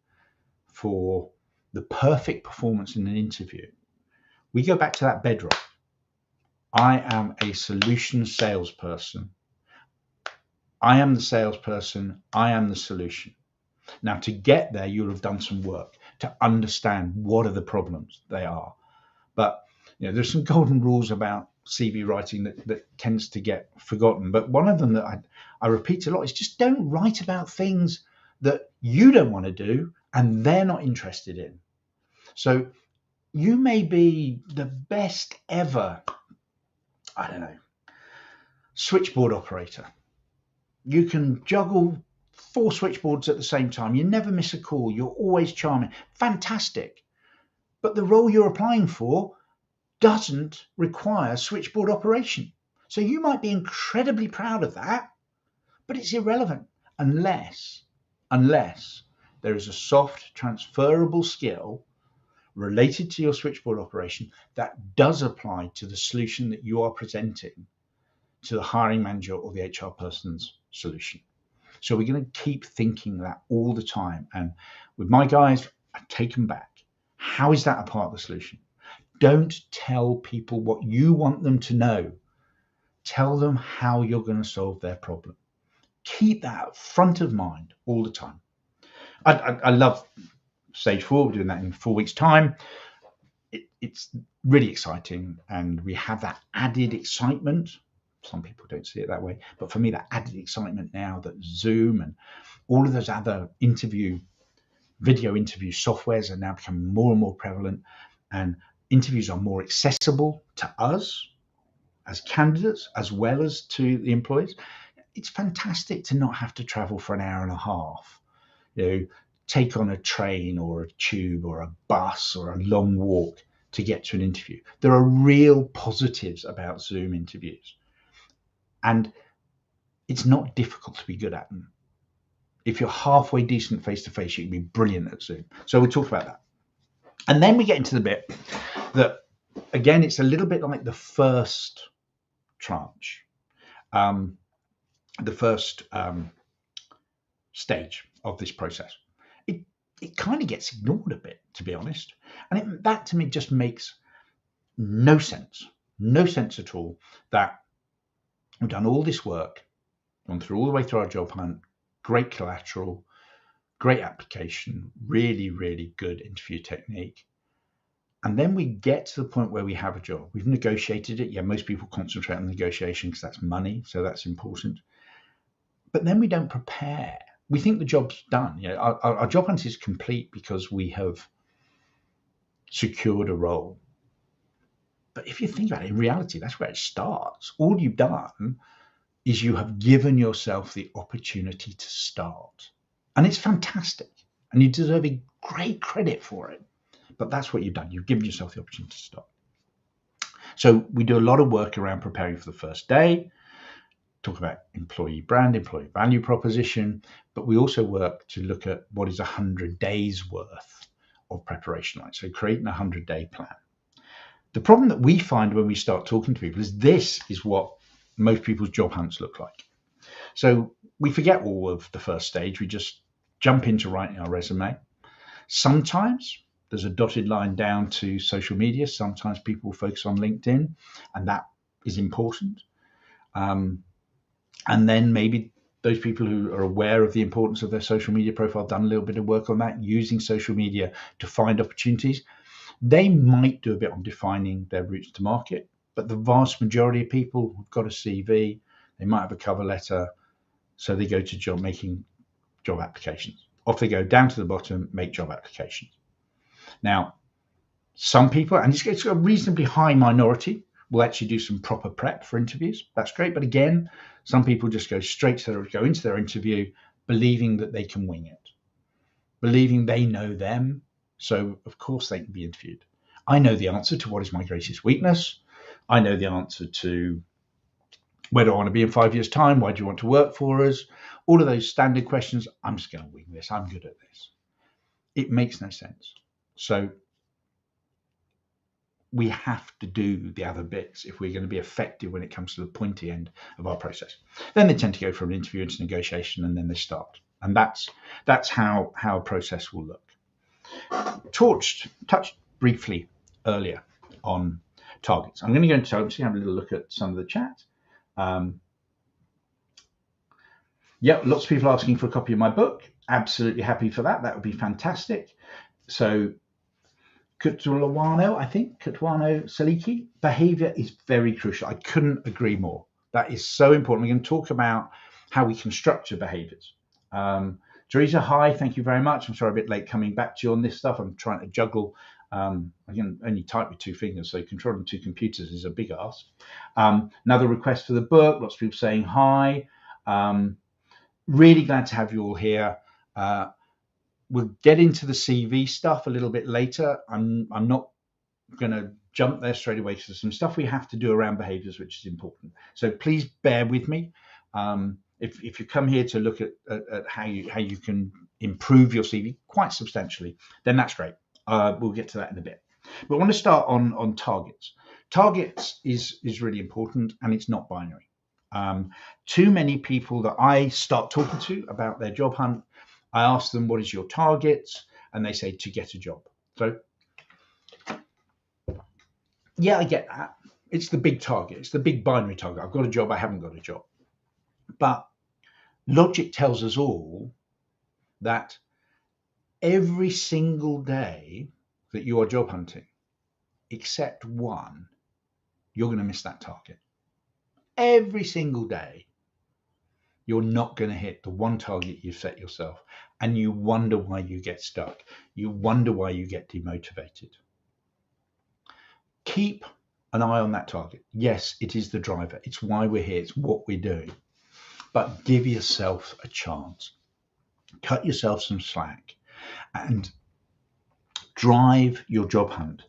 for the perfect performance in an interview, we go back to that bedrock. I am a solution salesperson. I am the salesperson. I am the solution. Now, to get there, you'll have done some work to understand what are the problems they are. But there's some golden rules about CV writing that tends to get forgotten. But one of them that I repeat a lot is just don't write about things that you don't want to do and they're not interested in. So you may be the best ever, I don't know, switchboard operator. You can juggle 4 switchboards at the same time. You never miss a call. You're always charming. Fantastic. But the role you're applying for doesn't require switchboard operation. So you might be incredibly proud of that, but it's irrelevant unless there is a soft transferable skill related to your switchboard operation that does apply to the solution that you are presenting to the hiring manager or the HR person's solution. So we're going to keep thinking that all the time. And with my guys, I take them back. How is that a part of the solution? Don't tell people what you want them to know. Tell them how you're going to solve their problem. Keep that front of mind all the time. I love stage 4. We're doing that in 4 weeks' time. it's really exciting, and we have that added excitement. Some people don't see it that way, but for me, that added excitement now that Zoom and all of those other video interview softwares are now becoming more and more prevalent, and interviews are more accessible to us as candidates as well as to the employees. It's fantastic to not have to travel for an hour and a half, take on a train or a tube or a bus or a long walk to get to an interview. There are real positives about Zoom interviews, and it's not difficult to be good at them. If you're halfway decent face to face, you can be brilliant at Zoom. So we'll talk about that. And then we get into the bit that, again, it's a little bit like the first tranche, the first stage of this process. It kind of gets ignored a bit, to be honest. And that to me just makes no sense at all, that we've done all this work, gone through all the way through our job hunt, great collateral, great application, really, really good interview technique. And then we get to the point where we have a job. We've negotiated it. Yeah, most people concentrate on negotiation because that's money, so that's important. But then we don't prepare. We think the job's done. Our job hunt is complete because we have secured a role. But if you think about it, in reality, that's where it starts. All you've done is you have given yourself the opportunity to start. And it's fantastic. And you deserve great credit for it. But that's what you've done. You've given yourself the opportunity to start. So we do a lot of work around preparing for the first day, talk about employee brand, employee value proposition, but we also work to look at what is 100 days worth of preparation like. So creating a 100-day plan. The problem that we find when we start talking to people is this is what most people's job hunts look like. So we forget all of the first stage. We just jump into writing our resume. Sometimes there's a dotted line down to social media. Sometimes people focus on LinkedIn, and that is important. And then maybe those people who are aware of the importance of their social media profile, done a little bit of work on that, using social media to find opportunities. They might do a bit on defining their routes to market, but the vast majority of people have got a CV, they might have a cover letter, so they go to making job applications. Off they go down to the bottom, make job applications. Now, some people, and it's a reasonably high minority, will actually do some proper prep for interviews. That's great. But again, some people just go into their interview believing that they can wing it, believing they know them. So of course they can be interviewed. I know the answer to what is my greatest weakness. I know the answer to where do I want to be in 5 years' time? Why do you want to work for us? All of those standard questions. I'm just going to wing this. I'm good at this. It makes no sense. So we have to do the other bits if we're going to be effective when it comes to the pointy end of our process. Then they tend to go from an interview into negotiation, and then they start. And that's how a process will look. Touched briefly earlier on targets. I'm going to go into targets, have a little look at some of the chat. Lots of people asking for a copy of my book. Absolutely happy for that. That would be fantastic. So Kutwano Saliki, behaviour is very crucial. I couldn't agree more. That is so important. We're going to talk about how we can structure behaviours. Teresa, hi, thank you very much. I'm sorry I'm a bit late coming back to you on this stuff. I'm trying to juggle. I can only type with two fingers, so controlling two computers is a big ask. Another request for the book. Lots of people saying hi. Really glad to have you all here. We'll get into the CV stuff a little bit later. I'm not going to jump there straight away because there's some stuff we have to do around behaviours, which is important. So please bear with me. If you come here to look at how you can improve your CV quite substantially, then that's great. We'll get to that in a bit. But I want to start on targets. Targets is really important, and it's not binary. Too many people that I start talking to about their job hunt, I ask them, what is your targets? And they say, to get a job. So, yeah, I get that. It's the big target. It's the big binary target. I've got a job. I haven't got a job. But logic tells us all that every single day that you are job hunting, except one, you're going to miss that target. Every single day, you're not going to hit the one target you've set yourself. And you wonder why you get stuck. You wonder why you get demotivated. Keep an eye on that target. Yes, it is the driver. It's why we're here. It's what we're doing. But give yourself a chance. Cut yourself some slack and drive your job hunt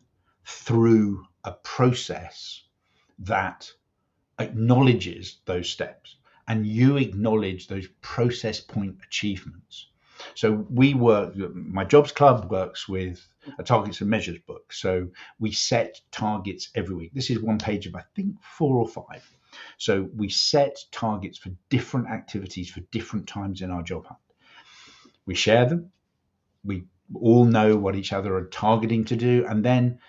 through a process that acknowledges those steps, and you acknowledge those process point achievements. So my jobs club works with a targets and measures book. So we set targets every week. This is one page of, I think, 4 or 5. So we set targets for different activities for different times in our job hunt. We share them. We all know what each other are targeting to do. And then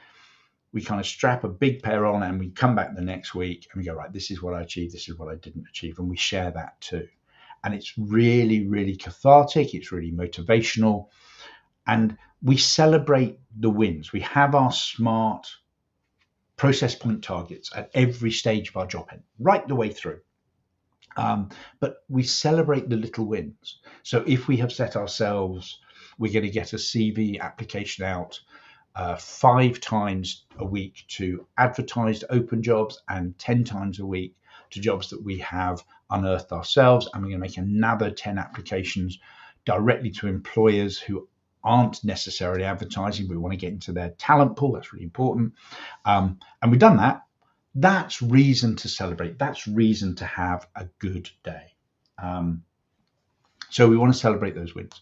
we kind of strap a big pair on and we come back the next week and we go, right, this is what I achieved. This is what I didn't achieve. And we share that too. And it's really, really cathartic. It's really motivational. And we celebrate the wins. We have our smart process point targets at every stage of our job hunt, right the way through. But we celebrate the little wins. So if we have set ourselves, we're going to get a CV application out 5 times a week to advertised open jobs and 10 times a week to jobs that we have unearthed ourselves. And we're going to make another 10 applications directly to employers who aren't necessarily advertising. We want to get into their talent pool. That's really important. And we've done that. That's reason to celebrate. That's reason to have a good day. So we want to celebrate those wins.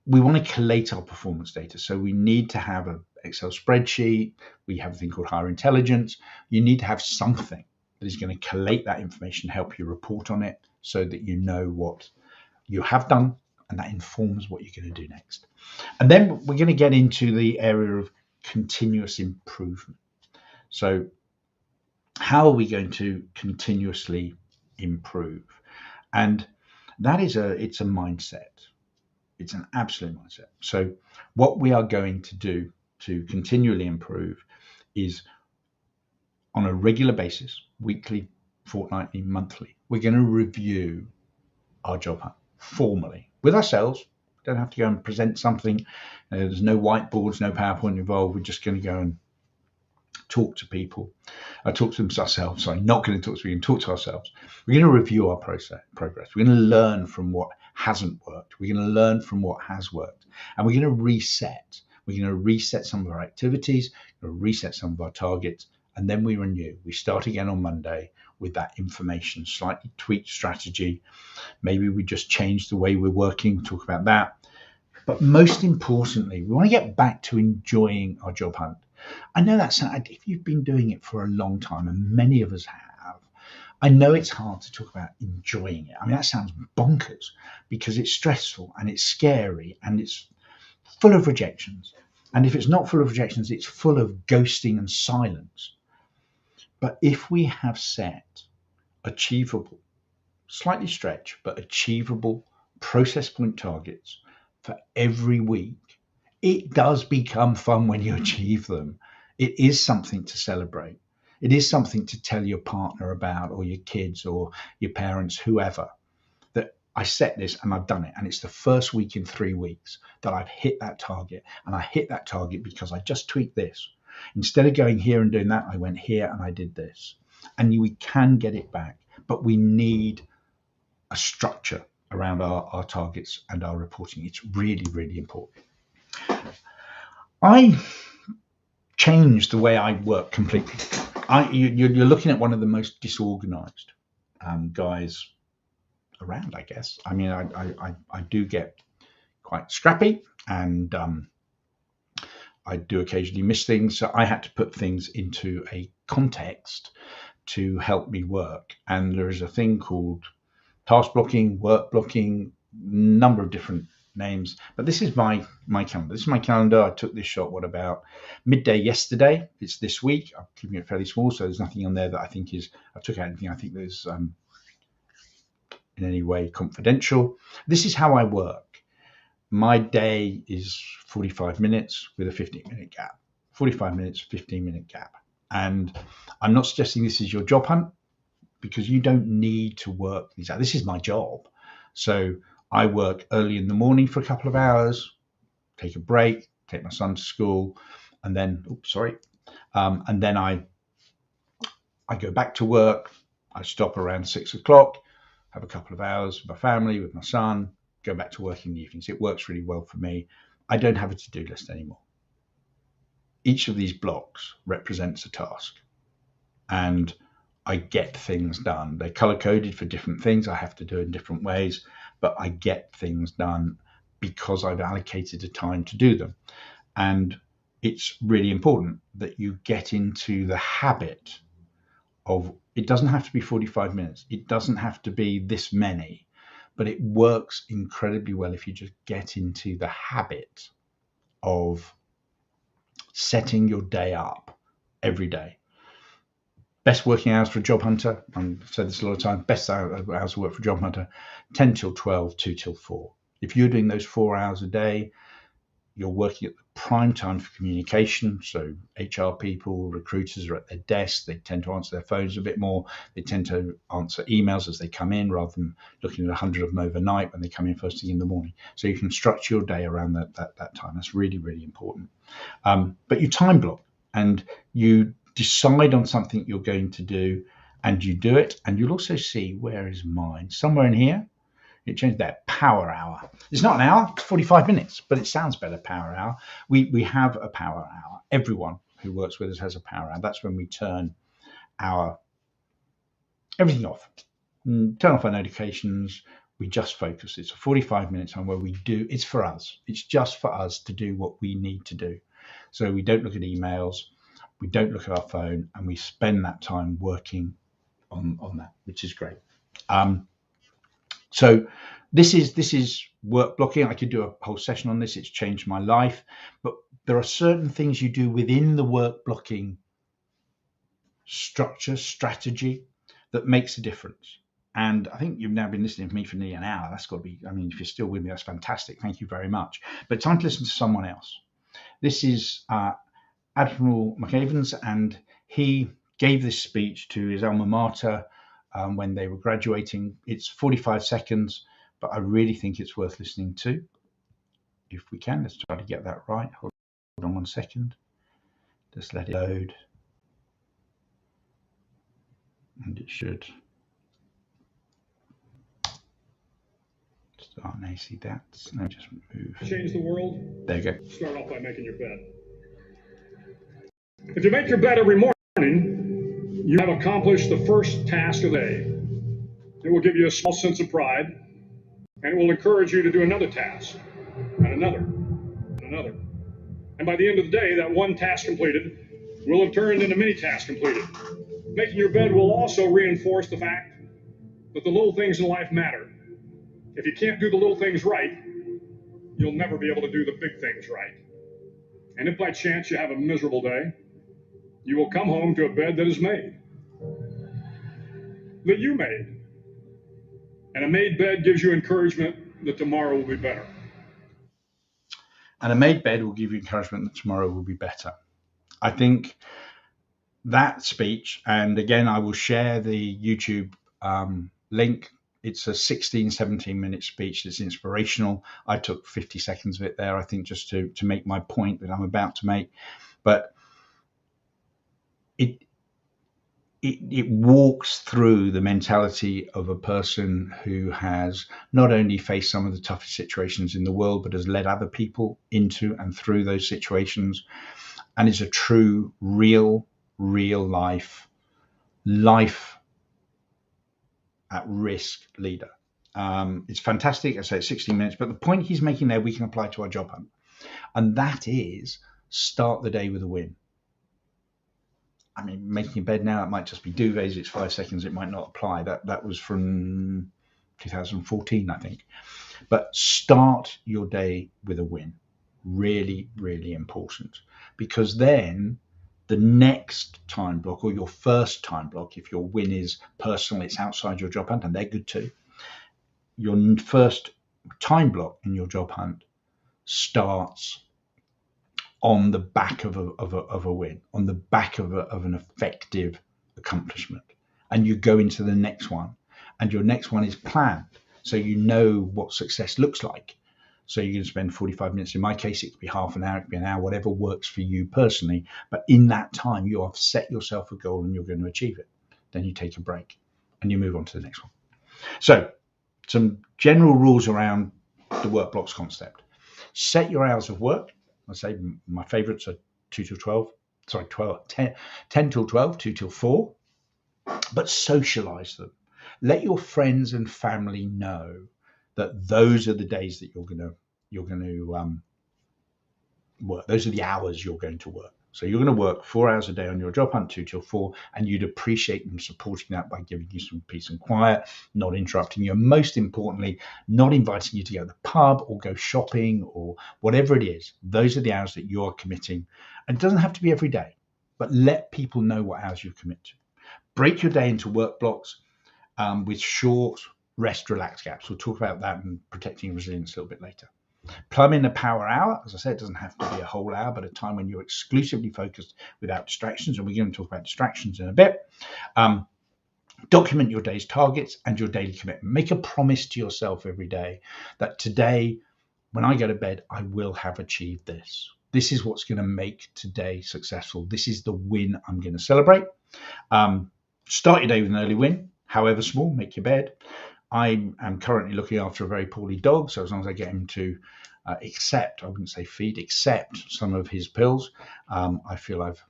We want to collate our performance data. So we need to have an Excel spreadsheet. We have a thing called Hire Intelligence. You need to have something that is going to collate that information, help you report on it so that you know what you have done, and that informs what you're going to do next. And then we're going to get into the area of continuous improvement. So how are we going to continuously improve? And that is it's a mindset. It's an absolute mindset. So what we are going to do to continually improve is on a regular basis, weekly, fortnightly, monthly, we're going to review our job hunt formally with ourselves. We don't have to go and present something. There's no whiteboards, no PowerPoint involved. We're just going to go and talk to people. Talk to them ourselves. Sorry, not going to talk to people, talk to ourselves. We're going to review our progress. We're going to learn from what hasn't worked. We're going to learn from what has worked. And we're going to reset. We're going to reset some of our activities, we're going to reset some of our targets, and then we renew. We start again on Monday with that information, slightly tweaked strategy. Maybe we just change the way we're working. We'll talk about that. But most importantly, we want to get back to enjoying our job hunt. I know that's, if you've been doing it for a long time, and many of us have, I know it's hard to talk about enjoying it. I mean, that sounds bonkers because it's stressful and it's scary and it's full of rejections. And if it's not full of rejections, it's full of ghosting and silence. But if we have set achievable, slightly stretched, but achievable process point targets for every week, it does become fun when you achieve them. It is something to celebrate. It is something to tell your partner about, or your kids, or your parents, whoever, that I set this and I've done it. And it's the first week in 3 weeks that I've hit that target. And I hit that target because I just tweaked this. Instead of going here and doing that, I went here and I did this. And we can get it back, but we need a structure around our targets and our reporting. It's really, really important. I changed the way I work completely. You're looking at one of the most disorganized guys around, I guess. I mean, I do get quite scrappy, and I do occasionally miss things. So I had to put things into a context to help me work. And there is a thing called task blocking, work blocking, number of different names, but this is my calendar. This is my calendar. I took this shot, what, about midday yesterday. It's this week. I'm keeping it fairly small, so there's nothing on there that I think I took out anything I think there's in any way confidential. This is how I work. My day is 45 minutes with a 15-minute gap. 45 minutes, 15-minute gap. And I'm not suggesting this is your job hunt, because you don't need to work these hours. This is my job. So I work early in the morning for a couple of hours, take a break, take my son to school, and then, and then I go back to work. I stop around 6 o'clock, have a couple of hours with my family, with my son, go back to work in the evenings. It works really well for me. I don't have a to-do list anymore. Each of these blocks represents a task, and I get things done. They're color-coded for different things I have to do in different ways, but I get things done because I've allocated the time to do them. And it's really important that you get into the habit of, it doesn't have to be 45 minutes. It doesn't have to be this many, but it works incredibly well if you just get into the habit of setting your day up every day. Best working hours for a job hunter, I've said this a lot of times, best hours of work for a job hunter, 10 till 12, 2 till 4. If you're doing those 4 hours a day, you're working at the prime time for communication. So HR people, recruiters are at their desks. They tend to answer their phones a bit more. They tend to answer emails as they come in, rather than looking at 100 of them overnight when they come in first thing in the morning. So you can structure your day around that time. That's really, really important. But you time block, and you decide on something you're going to do, and you do it. And you'll also see, where is mine? Somewhere in here. It changed that power hour. It's not an hour, it's 45 minutes, but it sounds better, power hour. We have a power hour. Everyone who works with us has a power hour. That's when we turn everything off. Turn off our notifications. We just focus. It's a 45 minute time where we do, it's for us. It's just for us to do what we need to do. So we don't look at emails, we don't look at our phone, and we spend that time working on that, which is great. So this is work blocking. I could do a whole session on this. It's changed my life. But there are certain things you do within the work blocking strategy that makes a difference. And I think you've now been listening to me for nearly an hour. That's got to be, I mean, if you're still with me, that's fantastic. Thank you very much. But time to listen to someone else. This is Admiral McAvens, and he gave this speech to his alma mater when they were graduating. It's 45 seconds, but I really think it's worth listening to. If we can, let's try to get that right. Hold on 1 second. Just let it load. And it should start an AC. That's, let me just move. Change the world. There you go. Start off by making your bed. If you make your bed every morning, you have accomplished the first task of the day. It will give you a small sense of pride, and it will encourage you to do another task, and another, and another. And by the end of the day, that one task completed will have turned into many tasks completed. Making your bed will also reinforce the fact that the little things in life matter. If you can't do the little things right, you'll never be able to do the big things right. And if by chance you have a miserable day, you will come home to a bed that is made, that you made. And a made bed gives you encouragement that tomorrow will be better. And a made bed will give you encouragement that tomorrow will be better. I think that speech, and again, I will share the YouTube link. It's a 16, 17-minute speech that's inspirational. I took 50 seconds of it there, I think, just to make my point that I'm about to make. But it walks through the mentality of a person who has not only faced some of the toughest situations in the world, but has led other people into and through those situations, and is a true, real life at risk leader. It's fantastic. I say it's 16 minutes, but the point he's making there, we can apply to our job hunt. And that is, start the day with a win. I mean, making a bed now, it might just be duvets. It's 5 seconds. It might not apply. That was from 2014, I think. But start your day with a win. Really, really important. Because then the next time block, or your first time block, if your win is personal, it's outside your job hunt, and they're good too. Your first time block in your job hunt starts on the back of a win, on the back of an effective accomplishment. And you go into the next one, and your next one is planned. So you know what success looks like. So you're going to spend 45 minutes. In my case, it could be half an hour, it could be an hour, whatever works for you personally. But in that time, you have set yourself a goal and you're going to achieve it. Then you take a break and you move on to the next one. So some general rules around the work blocks concept. Set your hours of work. I say my favorites are 2 till 12, 10 till 12, 2 till 4, but socialize them. Let your friends and family know that those are the days that you're going to work. Those are the hours you're going to work. So you're going to work 4 hours a day on your job hunt, 2 till 4, and you'd appreciate them supporting that by giving you some peace and quiet, not interrupting you, and most importantly, not inviting you to go to the pub or go shopping or whatever it is. Those are the hours that you're committing. And it doesn't have to be every day, but let people know what hours you commit to. Break your day into work blocks with short rest, relax gaps. We'll talk about that and protecting resilience a little bit later. Plumb in a power hour. As I said, it doesn't have to be a whole hour, but a time when you're exclusively focused without distractions. And we're going to talk about distractions in a bit. Document your day's targets and your daily commitment. Make a promise to yourself every day that today, when I go to bed, I will have achieved this. This is what's going to make today successful. This is the win I'm going to celebrate. Start your day with an early win, however small. Make your bed. I am currently looking after a very poorly dog, so as long as I get him to accept, I wouldn't say feed, accept some of his pills, I feel I've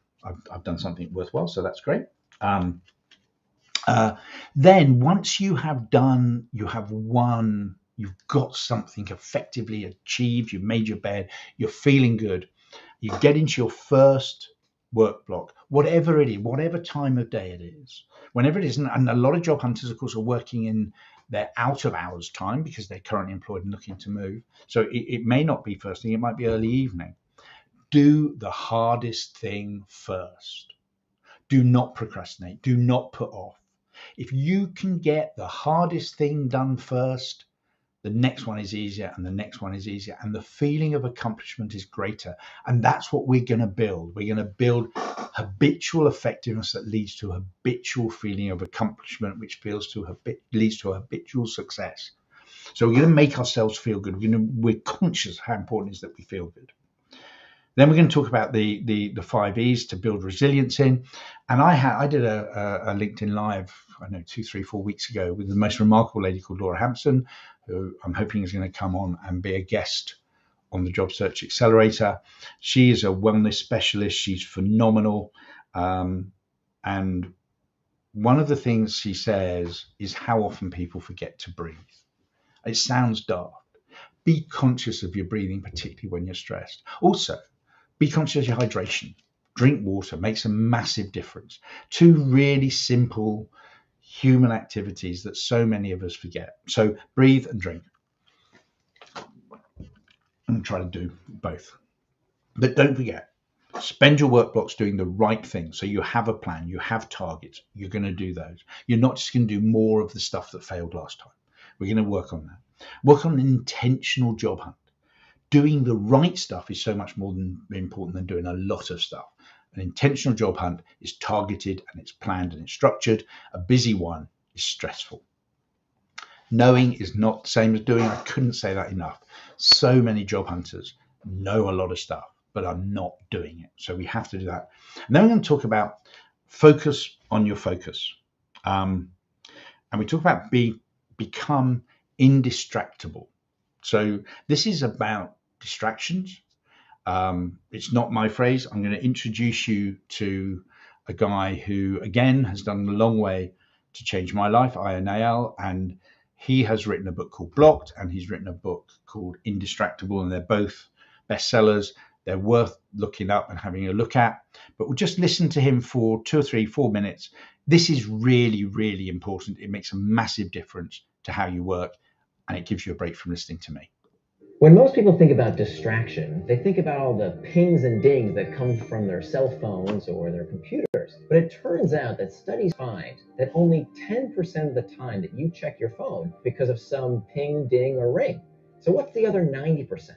done something worthwhile, so that's great. Then once you have done, you have won, you've got something effectively achieved, you've made your bed, you're feeling good, you get into your first work block, whatever it is, whatever time of day it is, whenever it is. And a lot of job hunters, of course, are working in their out of hours time because they're currently employed and looking to move. So it may not be first thing, it might be early evening. Do the hardest thing first. Do not procrastinate. Do not put off. If you can get the hardest thing done first, the next one is easier and the next one is easier. And the feeling of accomplishment is greater. And that's what we're going to build. We're going to build habitual effectiveness that leads to a habitual feeling of accomplishment, which leads to a habitual success. So we're going to make ourselves feel good. We're conscious of how important it is that we feel good. Then we're going to talk about the 5 E's to build resilience in. And I did a LinkedIn Live, I don't know, 2, 3, 4 weeks ago with the most remarkable lady called Laura Hampson, who I'm hoping is going to come on and be a guest on the Job Search Accelerator. She is a wellness specialist. She's phenomenal. And one of the things she says is how often people forget to breathe. It sounds daft. Be conscious of your breathing, particularly when you're stressed. Also, be conscious of your hydration. Drink water, makes a massive difference. 2 really simple human activities that so many of us forget. So breathe and drink. And try to do both. But don't forget, spend your work blocks doing the right thing. So you have a plan, you have targets, you're going to do those. You're not just going to do more of the stuff that failed last time. We're going to work on that. Work on an intentional job hunt. Doing the right stuff is so much more important than doing a lot of stuff. An intentional job hunt is targeted and it's planned and it's structured. A busy one is stressful. Knowing is not the same as doing. I couldn't say that enough. So many job hunters know a lot of stuff, but are not doing it. So we have to do that. And then we're going to talk about focus on your focus. And we talk about become indistractable. So this is about distractions. It's not my phrase. I'm going to introduce you to a guy who, again, has done a long way to change my life, INAL, and he has written a book called Blocked, and he's written a book called Indistractable, and they're both bestsellers. They're worth looking up and having a look at. But we'll just listen to him for 2 or 3, 4 minutes. This is really, really important. It makes a massive difference to how you work, and it gives you a break from listening to me. When most people think about distraction, they think about all the pings and dings that come from their cell phones or their computers. But it turns out that studies find that only 10% of the time that you check your phone because of some ping, ding, or ring. So what's the other 90%?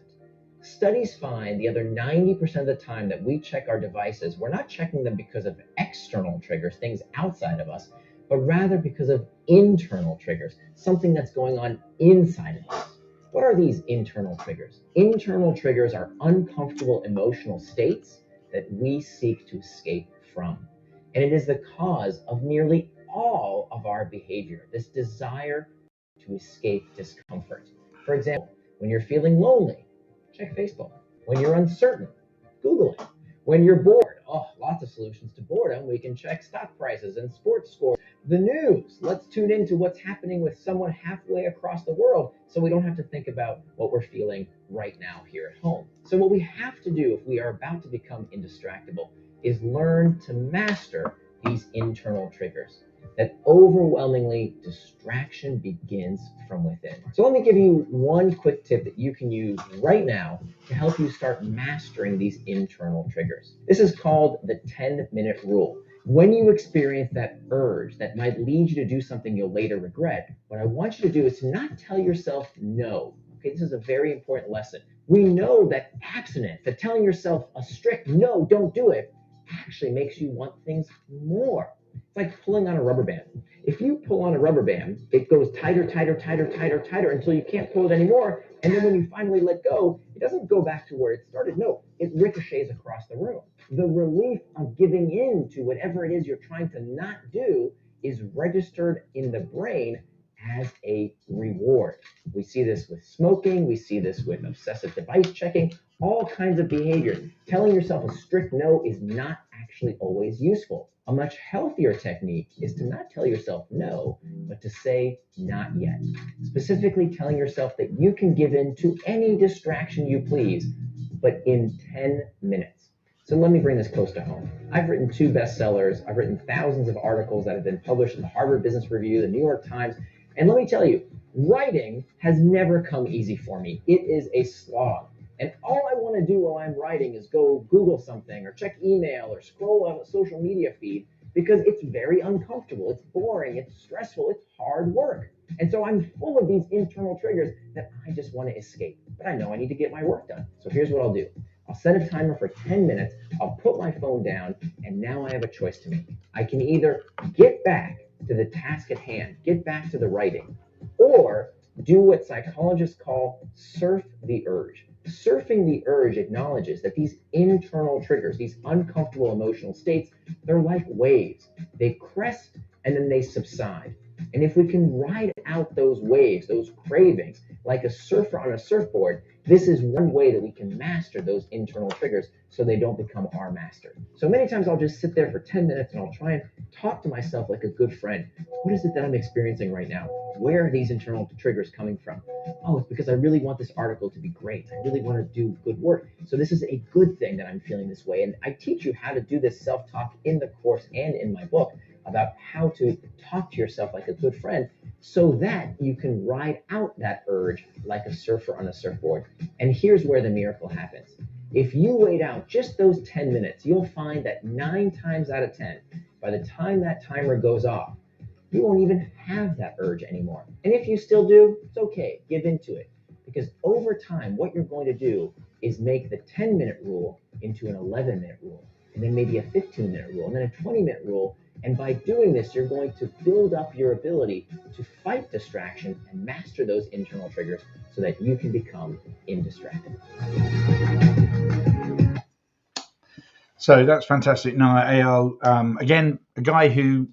Studies find the other 90% of the time that we check our devices, we're not checking them because of external triggers, things outside of us, but rather because of internal triggers, something that's going on inside of us. What are these internal triggers? Internal triggers are uncomfortable emotional states that we seek to escape from. And it is the cause of nearly all of our behavior, this desire to escape discomfort. For example, when you're feeling lonely, check Facebook. When you're uncertain, Google it. When you're bored, lots of solutions to boredom. We can check stock prices and sports scores. The news. Let's tune into what's happening with someone halfway across the world so we don't have to think about what we're feeling right now here at home. So what we have to do if we are about to become indistractable is learn to master these internal triggers. That overwhelmingly distraction begins from within. So let me give you one quick tip that you can use right now to help you start mastering these internal triggers. This is called the 10-minute rule. When you experience that urge that might lead you to do something you'll later regret, what I want you to do is to not tell yourself no. Okay, this is a very important lesson. We know that abstinence, that telling yourself a strict no, don't do it, actually makes you want things more. It's like pulling on a rubber band. If you pull on a rubber band, it goes tighter, tighter, tighter, tighter, tighter until you can't pull it anymore. And then when you finally let go, it doesn't go back to where it started. No, it ricochets across the room. The relief of giving in to whatever it is you're trying to not do is registered in the brain as a reward. We see this with smoking. We see this with obsessive device checking, all kinds of behaviors. Telling yourself a strict no is not actually always useful. A much healthier technique is to not tell yourself no, but to say not yet. Specifically telling yourself that you can give in to any distraction you please, but in 10 minutes. So let me bring this close to home. I've written 2 bestsellers. I've written thousands of articles that have been published in the Harvard Business Review, the New York Times. And let me tell you, writing has never come easy for me. It is a slog. And all I want to do while I'm writing is go Google something or check email or scroll on a social media feed because it's very uncomfortable. It's boring. It's stressful. It's hard work. And so I'm full of these internal triggers that I just want to escape. But I know I need to get my work done. So here's what I'll do. I'll set a timer for 10 minutes. I'll put my phone down. And now I have a choice to make. I can either get back to the task at hand, get back to the writing, or do what psychologists call surf the urge. Surfing the urge acknowledges that these internal triggers, these uncomfortable emotional states, they're like waves. They crest and then they subside. And if we can ride out those waves, those cravings, like a surfer on a surfboard, this is one way that we can master those internal triggers so they don't become our master. So many times I'll just sit there for 10 minutes and I'll try and talk to myself like a good friend. What is it that I'm experiencing right now? Where are these internal triggers coming from? Oh, it's because I really want this article to be great. I really want to do good work. So this is a good thing that I'm feeling this way. And I teach you how to do this self-talk in the course and in my book about how to talk to yourself like a good friend so that you can ride out that urge like a surfer on a surfboard. And here's where the miracle happens. If you wait out just those 10 minutes, you'll find that 9 times out of 10, by the time that timer goes off, you won't even have that urge anymore. And if you still do, it's okay, give into it. Because over time, what you're going to do is make the 10-minute rule into an 11-minute rule, and then maybe a 15-minute rule, and then a 20-minute rule. And by doing this, you're going to build up your ability to fight distraction and master those internal triggers so that you can become indistractable. So that's fantastic. Now, Al, again, a guy who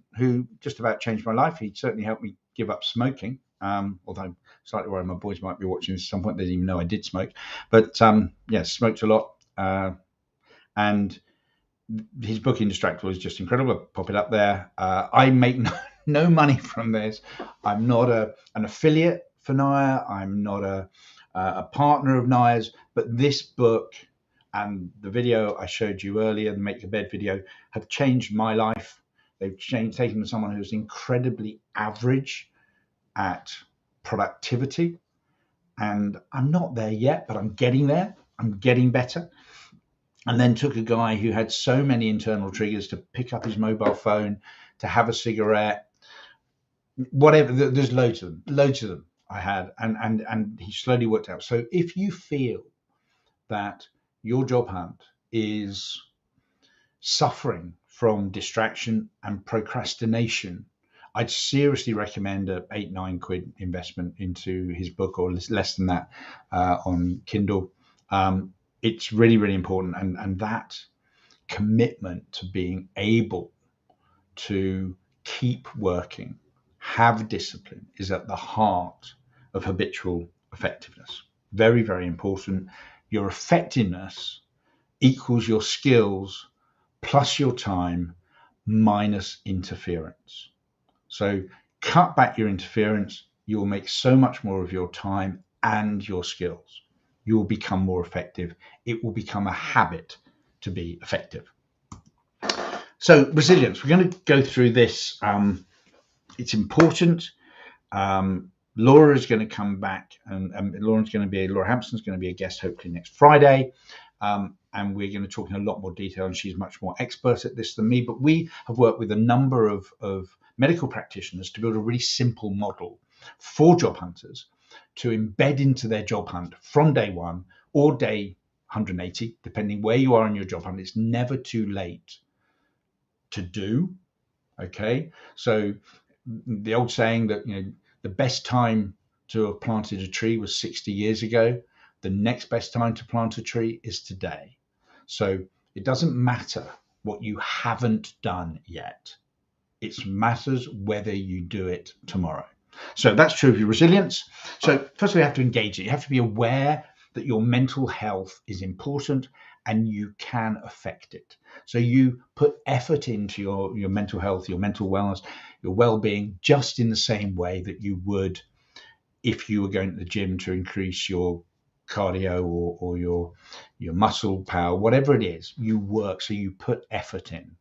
just about changed my life. He certainly helped me give up smoking. Although I'm slightly worried my boys might be watching this at some point. They didn't even know I did smoke. But yes, smoked a lot. And his book Indistractable is just incredible. I'll pop it up there. I make no money from this. I'm not an affiliate for Naya. I'm not a partner of Naya's. But this book and the video I showed you earlier, the Make Your Bed video, have changed my life. They've taken someone who's incredibly average at productivity. And I'm not there yet, but I'm getting there. I'm getting better. And then took a guy who had so many internal triggers to pick up his mobile phone, to have a cigarette, whatever. There's loads of them I had, and he slowly worked out. So if you feel that your job hunt is suffering from distraction and procrastination, I'd seriously recommend a £8-9 investment into his book, or less than that, on Kindle. It's really, really important, and that commitment to being able to keep working, have discipline, is at the heart of habitual effectiveness. Very, very important. Your effectiveness equals your skills plus your time minus interference. So cut back your interference. You'll make so much more of your time and your skills. You will become more effective. It will become a habit to be effective. So resilience, we're going to go through this. It's important. Laura is going to come back, and Laura Hampson's going to be a guest hopefully next Friday. And we're going to talk in a lot more detail, and she's much more expert at this than me. But we have worked with a number of medical practitioners to build a really simple model for job hunters to embed into their job hunt from day one or day 180, depending where you are in your job hunt. It's never too late to do. Okay, so the old saying that the best time to have planted a tree was 60 years ago. The next best time to plant a tree is today. So it doesn't matter what you haven't done yet. It matters whether you do it tomorrow. So that's true of your resilience. So first we have to engage it. You have to be aware that your mental health is important and you can affect it. So you put effort into your mental health, your mental wellness, your well-being, just in the same way that you would if you were going to the gym to increase your cardio or your muscle power, whatever it is, you work. So you put effort in.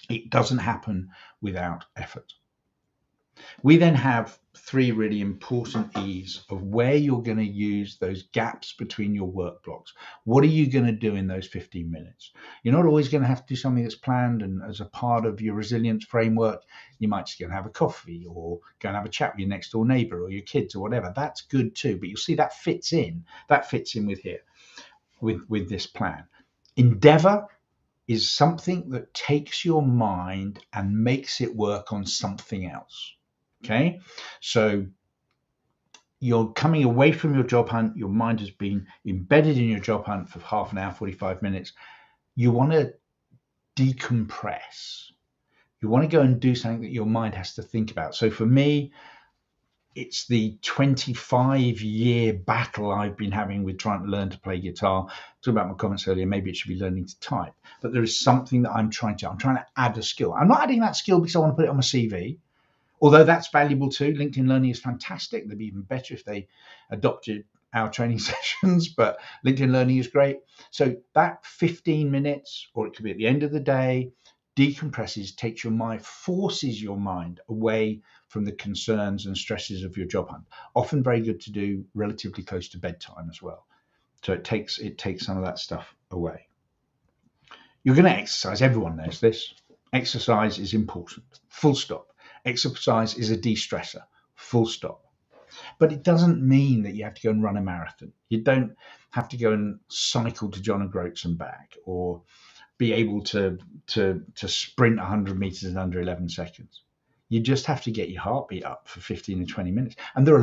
It doesn't happen without effort. We then have 3 really important E's of where you're going to use those gaps between your work blocks. What are you going to do in those 15 minutes? You're not always going to have to do something that's planned, and as a part of your resilience framework, you might just go and have a coffee or go and have a chat with your next door neighbor or your kids or whatever. That's good too, but you'll see that fits in with here, with this plan. Endeavor is something that takes your mind and makes it work on something else. Okay, so you're coming away from your job hunt. Your mind has been embedded in your job hunt for half an hour, 45 minutes. You want to decompress. You want to go and do something that your mind has to think about. So for me, it's the 25-year battle I've been having with trying to learn to play guitar. Talking about my comments earlier, maybe it should be learning to type. But there is something that I'm trying to add a skill. I'm not adding that skill because I want to put it on my CV. Although that's valuable too. LinkedIn Learning is fantastic. They'd be even better if they adopted our training sessions, but LinkedIn Learning is great. So that 15 minutes, or it could be at the end of the day, decompresses, takes your mind, forces your mind away from the concerns and stresses of your job hunt. Often very good to do relatively close to bedtime as well. So it takes some of that stuff away. You're going to exercise. Everyone knows this. Exercise is important. Full stop. Exercise is a de-stressor, full stop. But it doesn't mean that you have to go and run a marathon. You don't have to go and cycle to John O'Groats and back, or be able to sprint 100 meters in under 11 seconds. You just have to get your heartbeat up for 15 and 20 minutes. And there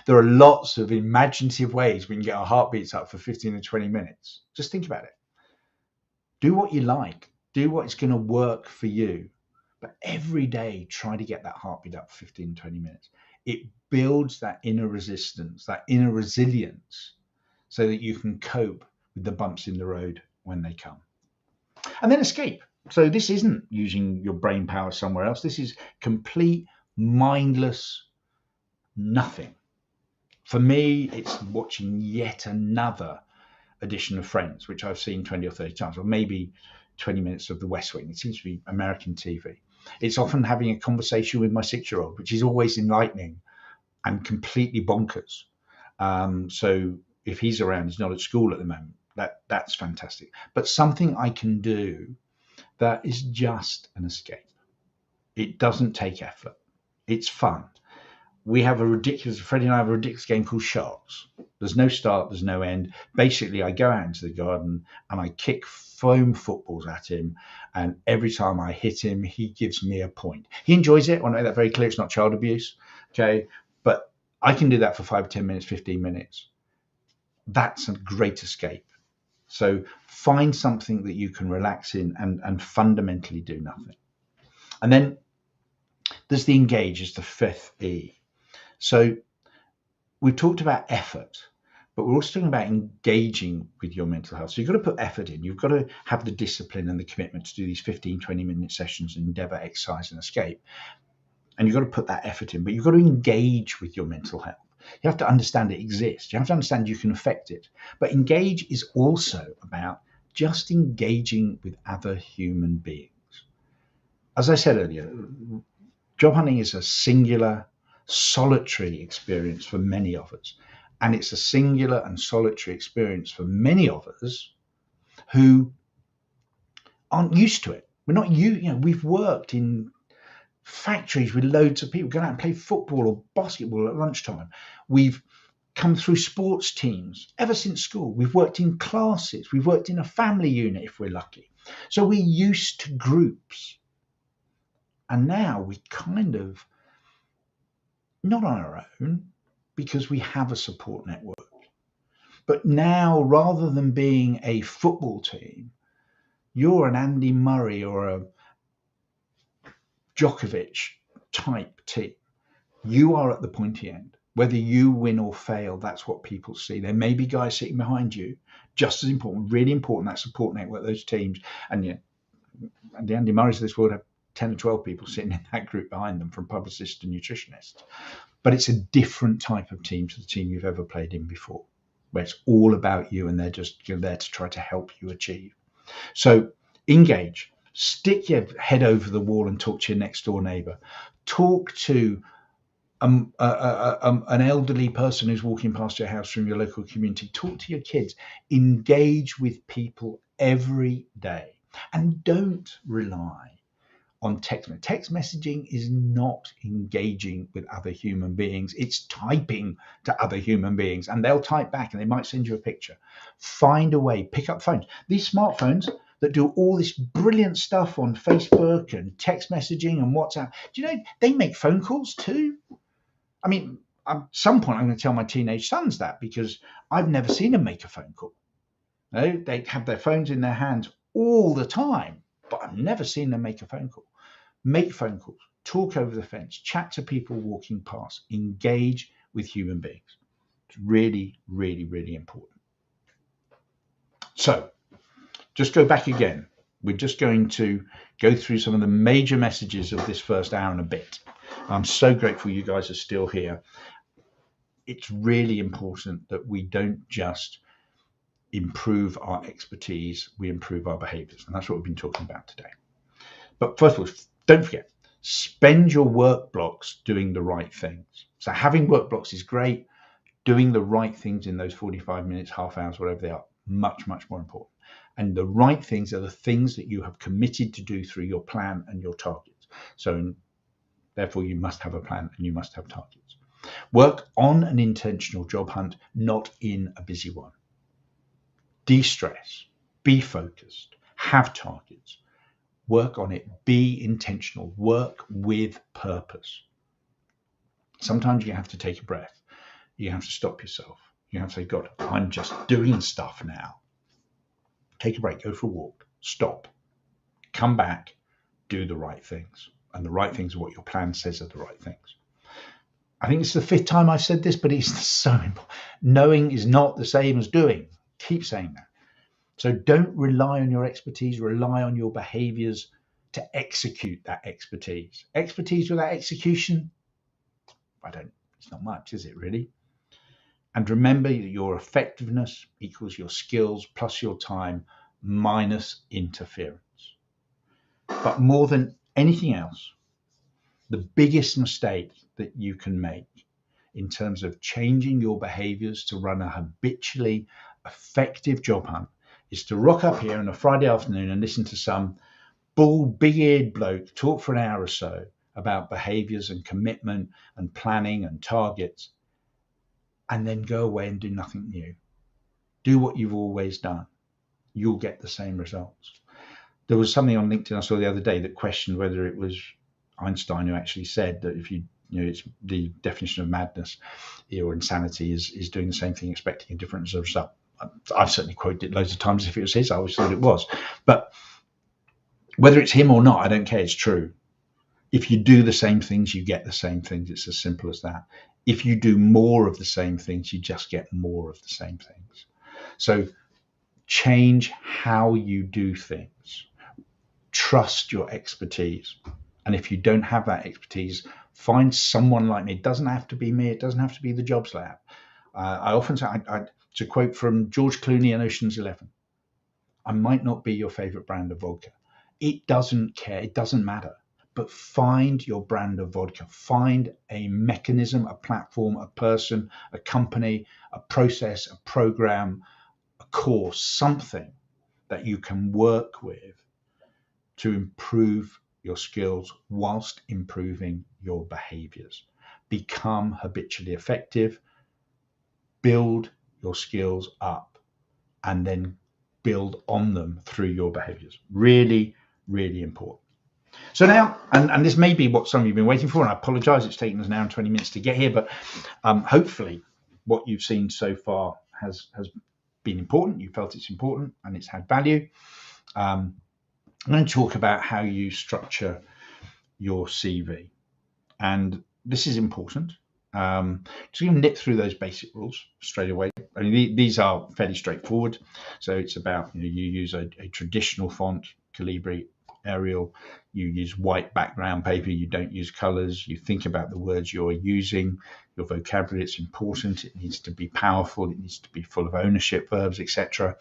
are lots of imaginative ways we can get our heartbeats up for 15 and 20 minutes. Just think about it. Do what you like. Do what's going to work for you. But every day, try to get that heartbeat up for 15, 20 minutes. It builds that inner resistance, that inner resilience, so that you can cope with the bumps in the road when they come. And then escape. So this isn't using your brain power somewhere else. This is complete mindless nothing. For me, it's watching yet another edition of Friends, which I've seen 20 or 30 times, or maybe 20 minutes of The West Wing. It seems to be American TV. It's often having a conversation with my 6-year-old, which is always enlightening and completely bonkers. So if he's around, he's not at school at the moment, that's fantastic. But something I can do that is just an escape. It doesn't take effort. It's fun. Freddie and I have a ridiculous game called Sharks. There's no start, there's no end. Basically, I go out into the garden and I kick foam footballs at him. And every time I hit him, he gives me a point. He enjoys it. I want to make that very clear. It's not child abuse. Okay. But I can do that for 5, 10 minutes, 15 minutes. That's a great escape. So find something that you can relax in and fundamentally do nothing. And then there's the engage, is the fifth E. So we've talked about effort, but we're also talking about engaging with your mental health. So you've got to put effort in. You've got to have the discipline and the commitment to do these 15, 20-minute sessions and endeavor, exercise, and escape. And you've got to put that effort in, but you've got to engage with your mental health. You have to understand it exists. You have to understand you can affect it. But engage is also about just engaging with other human beings. As I said earlier, job hunting is a singular, solitary experience for many of us. And it's a singular and solitary experience for many of us who aren't used to it. We're not we've worked in factories with loads of people, go out and play football or basketball at lunchtime. We've come through sports teams ever since school. We've worked in classes. We've worked in a family unit if we're lucky. So we're used to groups. And now we kind of, not on our own, because we have a support network. But now, rather than being a football team, you're an Andy Murray or a Djokovic type team. You are at the pointy end. Whether you win or fail, that's what people see. There may be guys sitting behind you, just as important, really important, that support network, those teams. And the Andy Murrays of this world have 10 or 12 people sitting in that group behind them, from publicists to nutritionists. But it's a different type of team to the team you've ever played in before, where it's all about you and you're there to try to help you achieve. So engage. Stick your head over the wall and talk to your next door neighbor. Talk to an elderly person who's walking past your house from your local community. Talk to your kids. Engage with people every day. And don't rely on text messaging. Text messaging is not engaging with other human beings. It's typing to other human beings, and they'll type back and they might send you a picture. Find a way. Pick up phones. These smartphones that do all this brilliant stuff on Facebook and text messaging and WhatsApp. Do you know they make phone calls too? I mean, at some point I'm going to tell my teenage sons that, because I've never seen them make a phone call. No, they have their phones in their hands all the time, but I've never seen them make a phone call. Make phone calls, talk over the fence, chat to people walking past, engage with human beings. It's really, really, really important. So just go back again. We're just going to go through some of the major messages of this first hour and a bit. I'm so grateful you guys are still here. It's really important that we don't just improve our expertise, we improve our behaviors. And that's what we've been talking about today. But first of all, don't forget, spend your work blocks doing the right things. So having work blocks is great. Doing the right things in those 45 minutes, half hours, whatever they are, much, much more important. And the right things are the things that you have committed to do through your plan and your targets. So therefore, you must have a plan and you must have targets. Work on an intentional job hunt, not in a busy one. De-stress, be focused, have targets. Work on it, be intentional, work with purpose. Sometimes you have to take a breath. You have to stop yourself. You have to say, God, I'm just doing stuff now. Take a break, go for a walk, stop, come back, do the right things. And the right things are what your plan says are the right things. I think it's the 5th time I've said this, but it's so important. Knowing is not the same as doing. Keep saying that. So don't rely on your expertise, rely on your behaviors to execute that expertise. Expertise without execution, it's not much, is it really? And remember that your effectiveness equals your skills plus your time minus interference. But more than anything else, the biggest mistake that you can make in terms of changing your behaviors to run a habitually effective job hunt is to rock up here on a Friday afternoon and listen to some big-eared bloke talk for an hour or so about behaviors and commitment and planning and targets, and then go away and do nothing new. Do what you've always done. You'll get the same results. There was something on LinkedIn I saw the other day that questioned whether it was Einstein who actually said that if it's the definition of madness or insanity is doing the same thing, expecting a different result. I've certainly quoted it loads of times. If it was his, I always thought it was. But whether it's him or not, I don't care. It's true. If you do the same things, you get the same things. It's as simple as that. If you do more of the same things, you just get more of the same things. So change how you do things. Trust your expertise. And if you don't have that expertise, find someone like me. It doesn't have to be me. It doesn't have to be the Jobs Lab. I often say, to quote from George Clooney in Ocean's 11, I might not be your favorite brand of vodka. It doesn't care. It doesn't matter. But find your brand of vodka. Find a mechanism, a platform, a person, a company, a process, a program, a course, something that you can work with to improve your skills whilst improving your behaviors. Become habitually effective, build your skills up, and then build on them through your behaviors. Really, really important. So now, and this may be what some of you have been waiting for, and I apologize, it's taken us an hour and 20 minutes to get here, but hopefully what you've seen so far has been important. You felt it's important and it's had value. I'm going to talk about how you structure your CV. And this is important. Just going to nip through those basic rules straight away. I mean, these are fairly straightforward. So it's about, you use a traditional font, Calibri, Arial. You use white background paper. You don't use colors. You think about the words you're using, your vocabulary. It's important. It needs to be powerful. It needs to be full of ownership verbs, etc.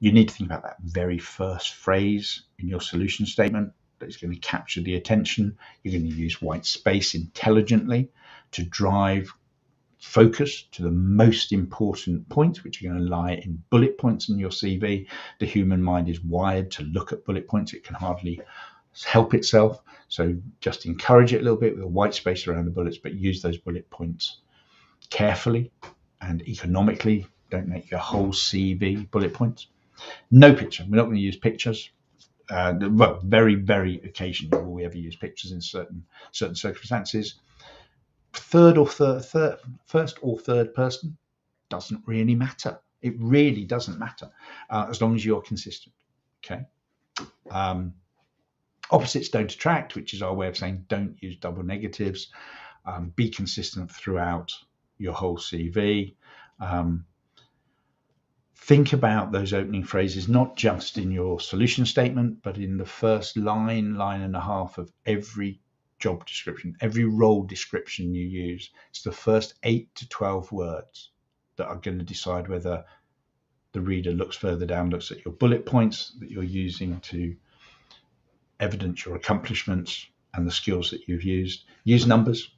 You need to think about that very first phrase in your solution statement that is going to capture the attention. You're going to use white space intelligently to drive focus to the most important points, which are going to lie in bullet points in your CV. The human mind is wired to look at bullet points. It can hardly help itself. So just encourage it a little bit with a white space around the bullets, but use those bullet points carefully and economically. Don't make your whole CV bullet points. No picture. We're not going to use pictures. Well, very, very occasionally will we ever use pictures in certain circumstances. First or third person doesn't really matter. It really doesn't matter as long as you're consistent. Okay. Opposites don't attract, which is our way of saying don't use double negatives. Be consistent throughout your whole CV. Think about those opening phrases, not just in your solution statement, but in the first line and a half of every job description, every role description you use. It's the first 8 to 12 words that are going to decide whether the reader looks further down, looks at your bullet points that you're using to evidence your accomplishments and the skills that you've used. Use numbers.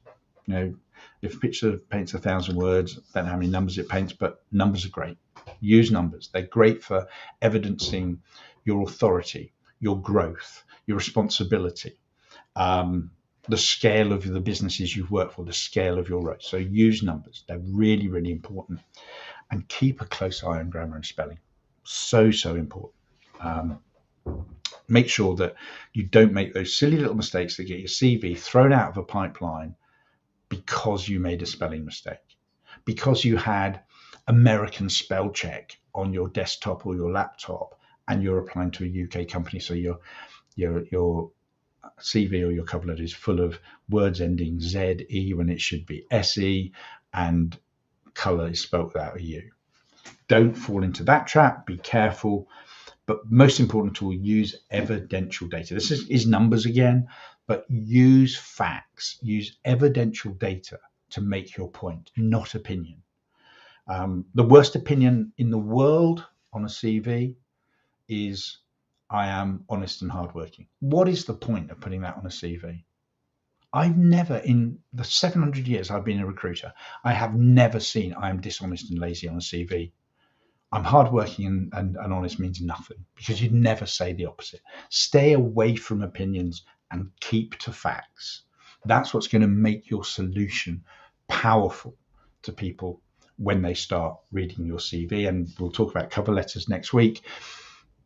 If a picture paints 1,000 words, I don't know how many numbers it paints, but numbers are great. Use numbers. They're great for evidencing your authority, your growth, your responsibility, the scale of the businesses you've worked for, the scale of your role. So use numbers. They're really, really important. And keep a close eye on grammar and spelling. So important. Make sure that you don't make those silly little mistakes that get your CV thrown out of a pipeline because you made a spelling mistake, because you had American spell check on your desktop or your laptop and you're applying to a UK company. So your CV or your cover letter is full of words ending ZE when it should be SE, and color is spelled without a U. Don't fall into that trap. Be careful. But most important tool, use evidential data. This is numbers again, but use facts, use evidential data to make your point, not opinion. The worst opinion in the world on a CV is I am honest and hardworking. What is the point of putting that on a CV? I've never, in the 700 years I've been a recruiter, I have never seen I am dishonest and lazy on a CV. I'm hardworking and honest means nothing, because you'd never say the opposite. Stay away from opinions and keep to facts. That's what's going to make your solution powerful to people when they start reading your CV. And we'll talk about cover letters next week.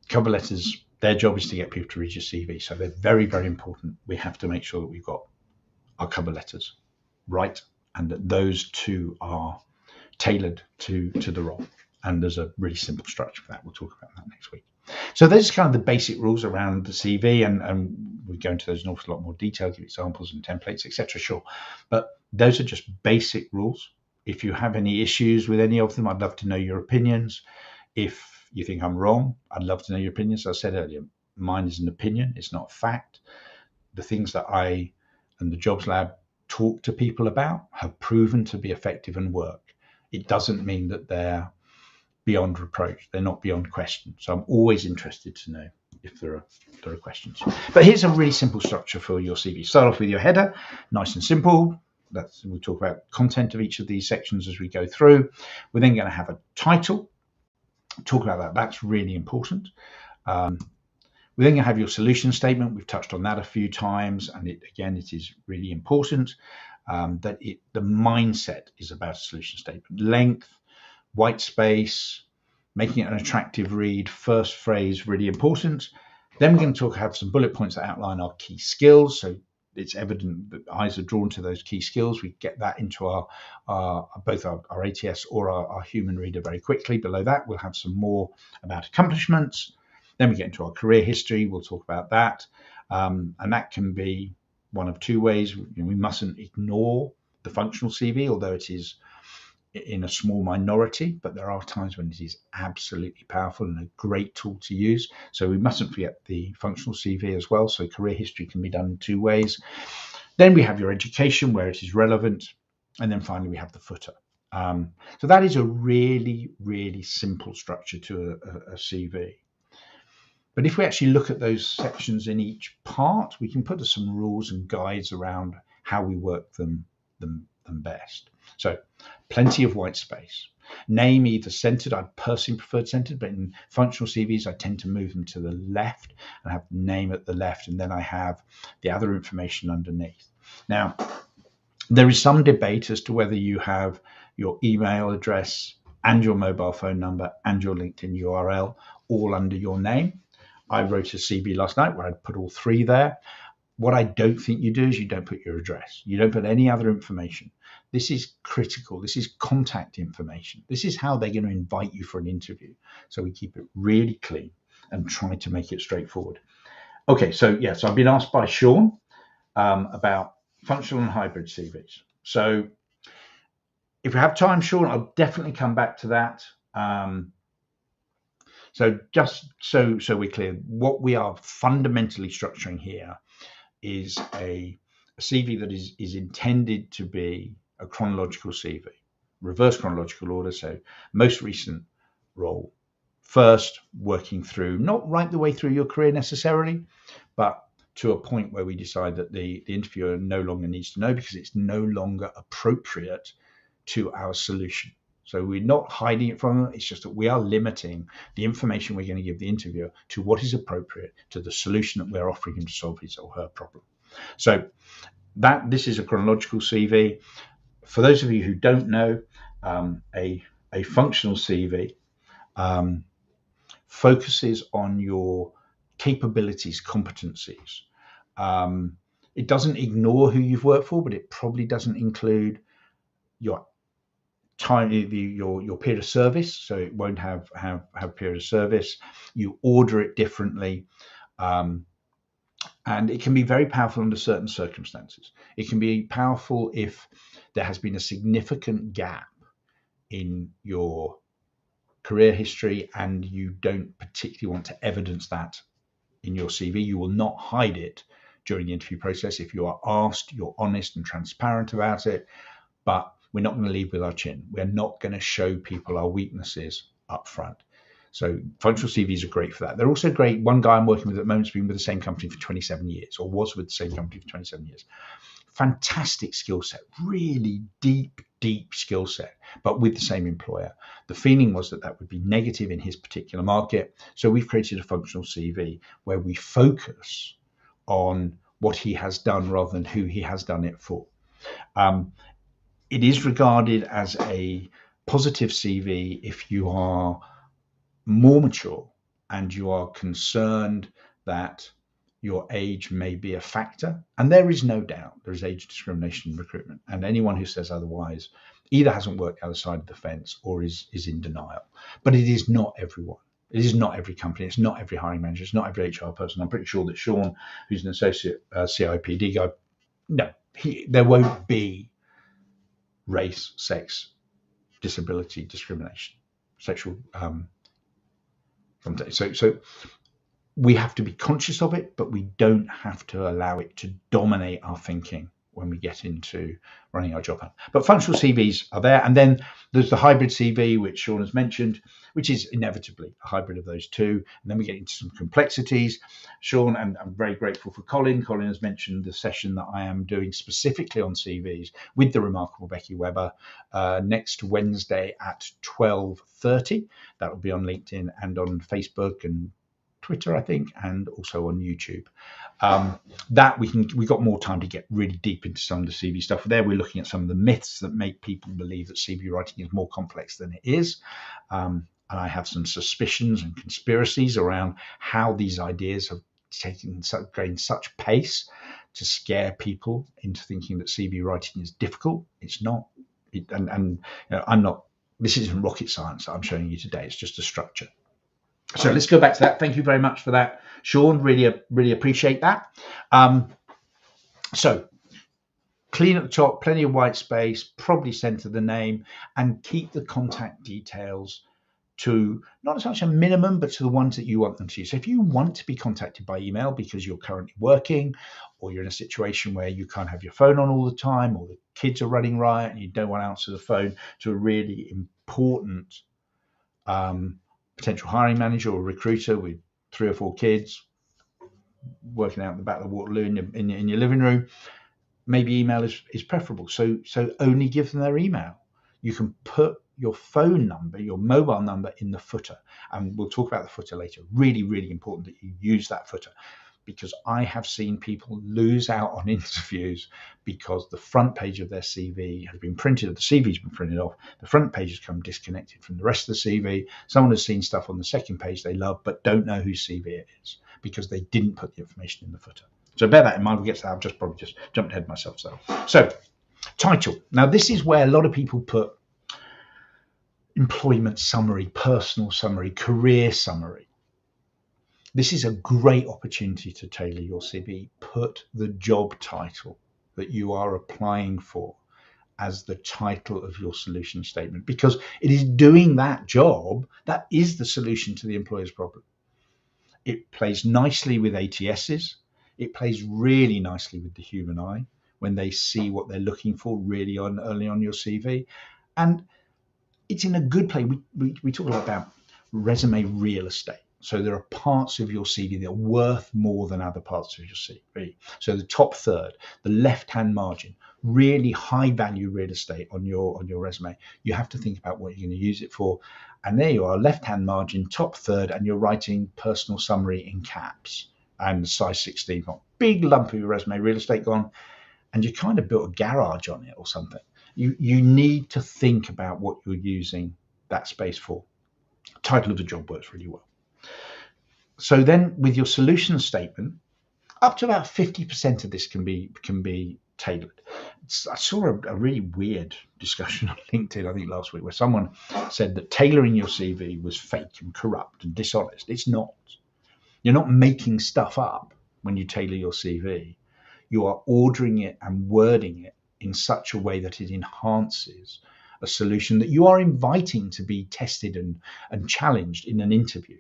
Cover letters, their job is to get people to read your CV. So they're very, very important. We have to make sure that we've got our cover letters right and that those two are tailored to the role. And there's a really simple structure for that. We'll talk about that next week. So those are kind of the basic rules around the CV, and we go into those in an awful lot more detail, give examples and templates, etc. Sure, but those are just basic rules. If you have any issues with any of them, I'd love to know your opinions. If you think I'm wrong, I'd love to know your opinions. As I said earlier, mine is an opinion, it's not a fact. The things that I and the Jobs Lab talk to people about have proven to be effective and work. It doesn't mean that they're beyond reproach. They're not beyond question. So I'm always interested to know if there are questions. But here's a really simple structure for your CV. Start off with your header, nice and simple. We'll talk about content of each of these sections as we go through. We're then going to have a title. Talk about that. That's really important. We're then going to have your solution statement. We've touched on that a few times, and it is really important that the mindset is about a solution statement. Length, white space, making it an attractive read, first phrase, really important. Then we're going to have some bullet points that outline our key skills. So it's evident that eyes are drawn to those key skills. We get that into both our ATS or our human reader very quickly. Below that, we'll have some more about accomplishments. Then we get into our career history. We'll talk about that. And that can be one of two ways. We mustn't ignore the functional CV, although it is in a small minority, but there are times when it is absolutely powerful and a great tool to use. So we mustn't forget the functional CV as well. So career history can be done in two ways. Then we have your education where it is relevant. And then finally, we have the footer. So that is a really, really simple structure to a CV. But if we actually look at those sections in each part, we can put some rules and guides around how we work them best. So plenty of white space. Name either centered. I personally prefer centered, but in functional CVs, I tend to move them to the left and have name at the left, and then I have the other information underneath. Now, there is some debate as to whether you have your email address and your mobile phone number and your LinkedIn URL all under your name. I wrote a CV last night where I'd put all three there. What I don't think you do is you don't put your address. You don't put any other information. This is critical. This is contact information. This is how they're going to invite you for an interview. So we keep it really clean and try to make it straightforward. Okay, so I've been asked by Sean about functional and hybrid CVs. So if we have time, Sean, I'll definitely come back to that. So just so we're clear, what we are fundamentally structuring here is a CV that is intended to be a chronological CV, reverse chronological order. So most recent role first, working through, not right the way through your career necessarily, but to a point where we decide that the interviewer no longer needs to know because it's no longer appropriate to our solution. So we're not hiding it from them. It's just that we are limiting the information we're going to give the interviewer to what is appropriate to the solution that we're offering him to solve his or her problem. So this is a chronological CV. For those of you who don't know, a functional CV focuses on your capabilities, competencies. It doesn't ignore who you've worked for, but it probably doesn't include your time, your period of service. So it won't have period of service. You order it differently. And it can be very powerful under certain circumstances. It can be powerful if there has been a significant gap in your career history and you don't particularly want to evidence that in your CV. You will not hide it during the interview process. If you are asked, you're honest and transparent about it, but we're not going to lead with our chin. We're not going to show people our weaknesses up front. So functional CVs are great for that. They're also great. One guy I'm working with at the moment has been with the same company for 27 years or was with the same company for 27 years. Fantastic skill set, really deep skill set, but with the same employer. The feeling was that would be negative in his particular market. So we've created a functional CV where we focus on what he has done rather than who he has done it for. It is regarded as a positive CV if you are more mature and you are concerned that your age may be a factor. And there is no doubt there is age discrimination in recruitment. And anyone who says otherwise either hasn't worked the other side of the fence or is in denial. But it is not everyone. It is not every company. It's not every hiring manager. It's not every HR person. I'm pretty sure that Sean, who's an associate CIPD guy, no, there won't be race, sex, disability, discrimination, sexual. So we have to be conscious of it, but we don't have to allow it to dominate our thinking when we get into running our job hunt. But functional CVs are there. And then there's the hybrid CV, which Sean has mentioned, which is inevitably a hybrid of those two. And then we get into some complexities. Sean, and I'm very grateful for Colin. Colin has mentioned the session that I am doing specifically on CVs with the remarkable Becky Webber next Wednesday at 12:30. That will be on LinkedIn and on Facebook and Twitter, I think, and also on YouTube. We got more time to get really deep into some of the CV stuff. There we're looking at some of the myths that make people believe that CV writing is more complex than it is. And I have some suspicions and conspiracies around how these ideas have gained such pace to scare people into thinking that CV writing is difficult. It's not. I'm not. This isn't rocket science that I'm showing you today. It's just a structure. So let's go back to that. Thank you very much for that, Sean. Really appreciate that. So clean at the top, plenty of white space, probably center the name, and keep the contact details to not so much a minimum, but to the ones that you want them to use. So if you want to be contacted by email because you're currently working, or you're in a situation where you can't have your phone on all the time, or the kids are running riot and you don't want to answer the phone to a really important potential hiring manager or recruiter with 3 or 4 kids working out in the back of the Waterloo in your living room, maybe email is preferable. So only give them their email. You can put your phone number, your mobile number in the footer, and we'll talk about the footer later. Really important that you use that footer, because I have seen people lose out on interviews because the front page of their CV has been printed, the CV's been printed off, the front page has come disconnected from the rest of the CV. Someone has seen stuff on the second page they love, but don't know whose CV it is because they didn't put the information in the footer. So bear that in mind. We'll get to that. I've probably just jumped ahead myself. So title. Now, this is where a lot of people put employment summary, personal summary, career summary. This is a great opportunity to tailor your CV. Put the job title that you are applying for as the title of your solution statement, because it is doing that job that is the solution to the employer's problem. It plays nicely with ATSs. It plays really nicely with the human eye when they see what they're looking for really early on your CV. And it's in a good place. We talk a lot about resume real estate. So there are parts of your CV that are worth more than other parts of your CV. So the top third, the left-hand margin, really high value real estate on your resume. You have to think about what you're going to use it for. And there you are, left-hand margin, top third, and you're writing personal summary in caps and size 16 font. Big lump of your resume, real estate gone, and you kind of built a garage on it or something. You need to think about what you're using that space for. Title of the job works really well. So then with your solution statement, up to about 50% of this can be tailored. I saw a really weird discussion on LinkedIn, I think last week, where someone said that tailoring your CV was fake and corrupt and dishonest. It's not. You're not making stuff up when you tailor your CV. You are ordering it and wording it in such a way that it enhances a solution that you are inviting to be tested and challenged in an interview.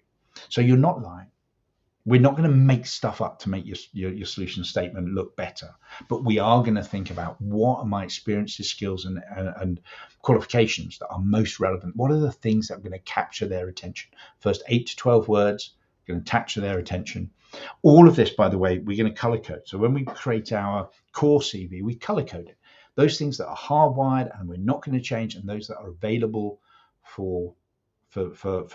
So you're not lying. We're not going to make stuff up to make your solution statement look better, but we are going to think about what are my experiences, skills, and qualifications that are most relevant. What are the things that are going to capture their attention? First 8 to 12 words, going to capture their attention. All of this, by the way, we're going to color code. So when we create our core CV, we color code it. Those things that are hardwired and we're not going to change, and those that are available for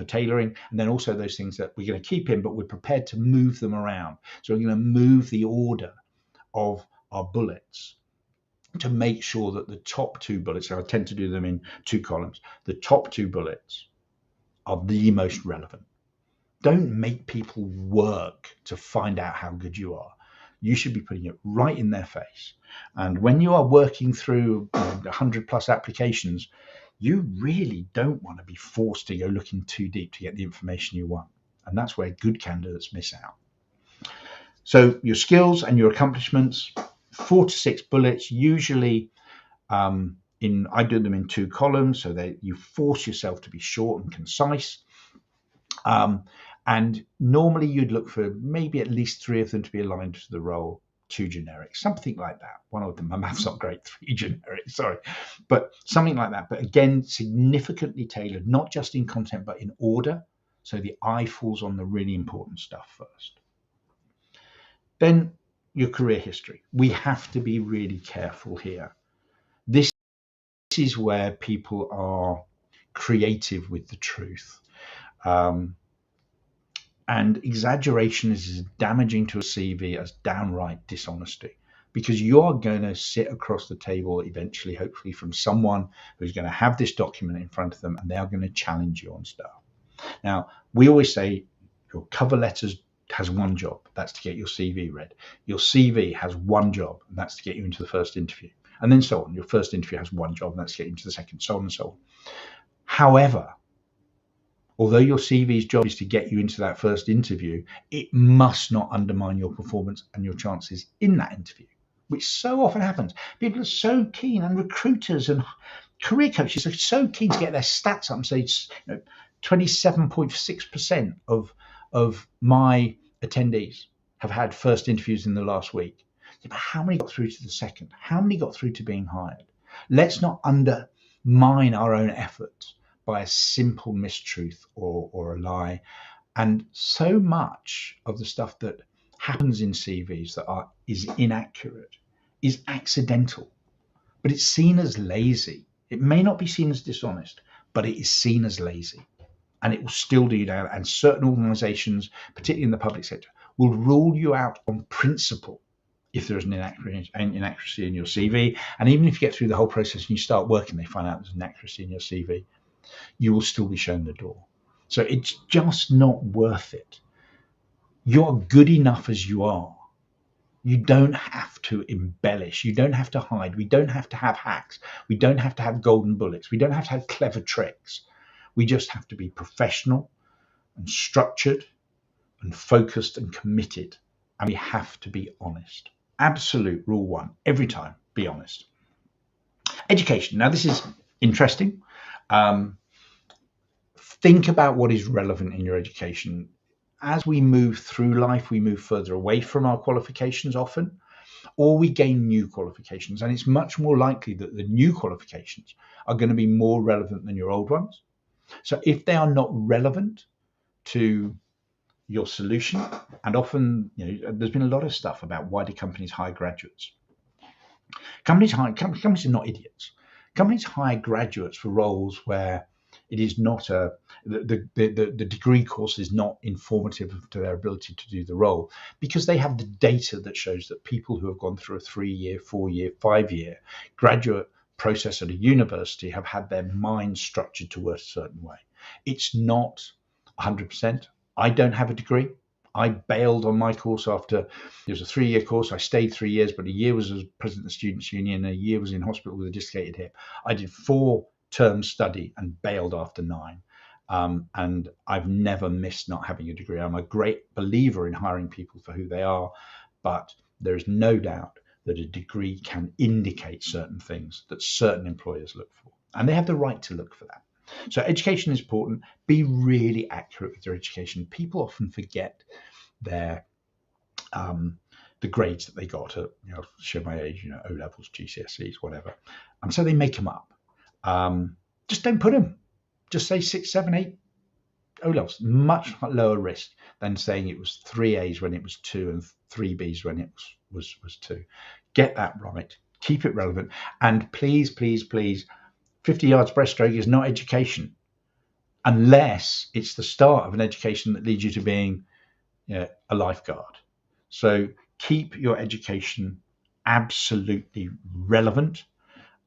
tailoring, and then also those things that we're going to keep in, but we're prepared to move them around. So we're going to move the order of our bullets to make sure that the top two bullets, so I tend to do them in 2 columns, the top 2 bullets are the most relevant. Don't make people work to find out how good you are. You should be putting it right in their face. And when you are working through 100 plus applications, you really don't want to be forced to go looking too deep to get the information you want. And that's where good candidates miss out. So your skills and your accomplishments, 4 to 6 bullets, usually I do them in 2 columns so that you force yourself to be short and concise. And normally you'd look for maybe at least 3 of them to be aligned to the role, 2 generic, something like that. One of them, my math's not great, 3 generic, sorry, but something like that. But again, significantly tailored, not just in content, but in order. So the eye falls on the really important stuff first. Then your career history. We have to be really careful here. This is where people are creative with the truth. And exaggeration is as damaging to a CV as downright dishonesty, because you're going to sit across the table eventually, hopefully, from someone who's going to have this document in front of them, and they are going to challenge you on stuff. Now, we always say your cover letters has one job, that's to get your CV read. Your CV has one job, and that's to get you into the first interview. And then so on. Your first interview has one job, and that's to get you into the second, so on and so on. However, although your CV's job is to get you into that first interview, it must not undermine your performance and your chances in that interview, which so often happens. People are so keen, and recruiters and career coaches are so keen to get their stats up and say, 27.6% of my attendees have had first interviews in the last week. Yeah, but how many got through to the second? How many got through to being hired? Let's not undermine our own efforts by a simple mistruth or a lie. And so much of the stuff that happens in CVs that is inaccurate is accidental, but it's seen as lazy. It may not be seen as dishonest, but it is seen as lazy, and it will still do you down. And certain organizations, particularly in the public sector, will rule you out on principle if there's an inaccuracy in your CV. And even if you get through the whole process and you start working, they find out there's an inaccuracy in your CV, you will still be shown the door. So it's just not worth it. You're good enough as you are. You don't have to embellish. You don't have to hide. We don't have to have hacks. We don't have to have golden bullets. We don't have to have clever tricks. We just have to be professional and structured and focused and committed. And we have to be honest. Absolute rule 1, every time, be honest. Education. Now, this is interesting. Think about what is relevant in your education. As we move through life, we move further away from our qualifications often, or we gain new qualifications. And it's much more likely that the new qualifications are going to be more relevant than your old ones. So if they are not relevant to your solution, and often, there's been a lot of stuff about why do companies hire graduates. Companies are not idiots. Companies hire graduates for roles where it is not the degree course is not informative to their ability to do the role, because they have the data that shows that people who have gone through a 3-year, 4-year, 5-year graduate process at a university have had their mind structured to work a certain way. It's not 100%. I don't have a degree. I bailed on my course after it was a 3-year course. I stayed 3 years, but a year was as president of the Students' Union, and a year was in hospital with a dislocated hip. I did 4 terms study and bailed after 9. And I've never missed not having a degree. I'm a great believer in hiring people for who they are, but there is no doubt that a degree can indicate certain things that certain employers look for, and they have the right to look for that. So education is important. Be really accurate with your education. People often forget their the grades that they got at, show my age, O levels, GCSEs, whatever, and so they make them up. Just don't put them. Just say 6, 7, 8 O levels. Much lower risk than saying it was 3 A's when it was 2 and 3 B's when it was 2. Get that right. Keep it relevant. And please, please, please, 50 yards breaststroke is not education, unless it's the start of an education that leads you to being a lifeguard. So keep your education absolutely relevant,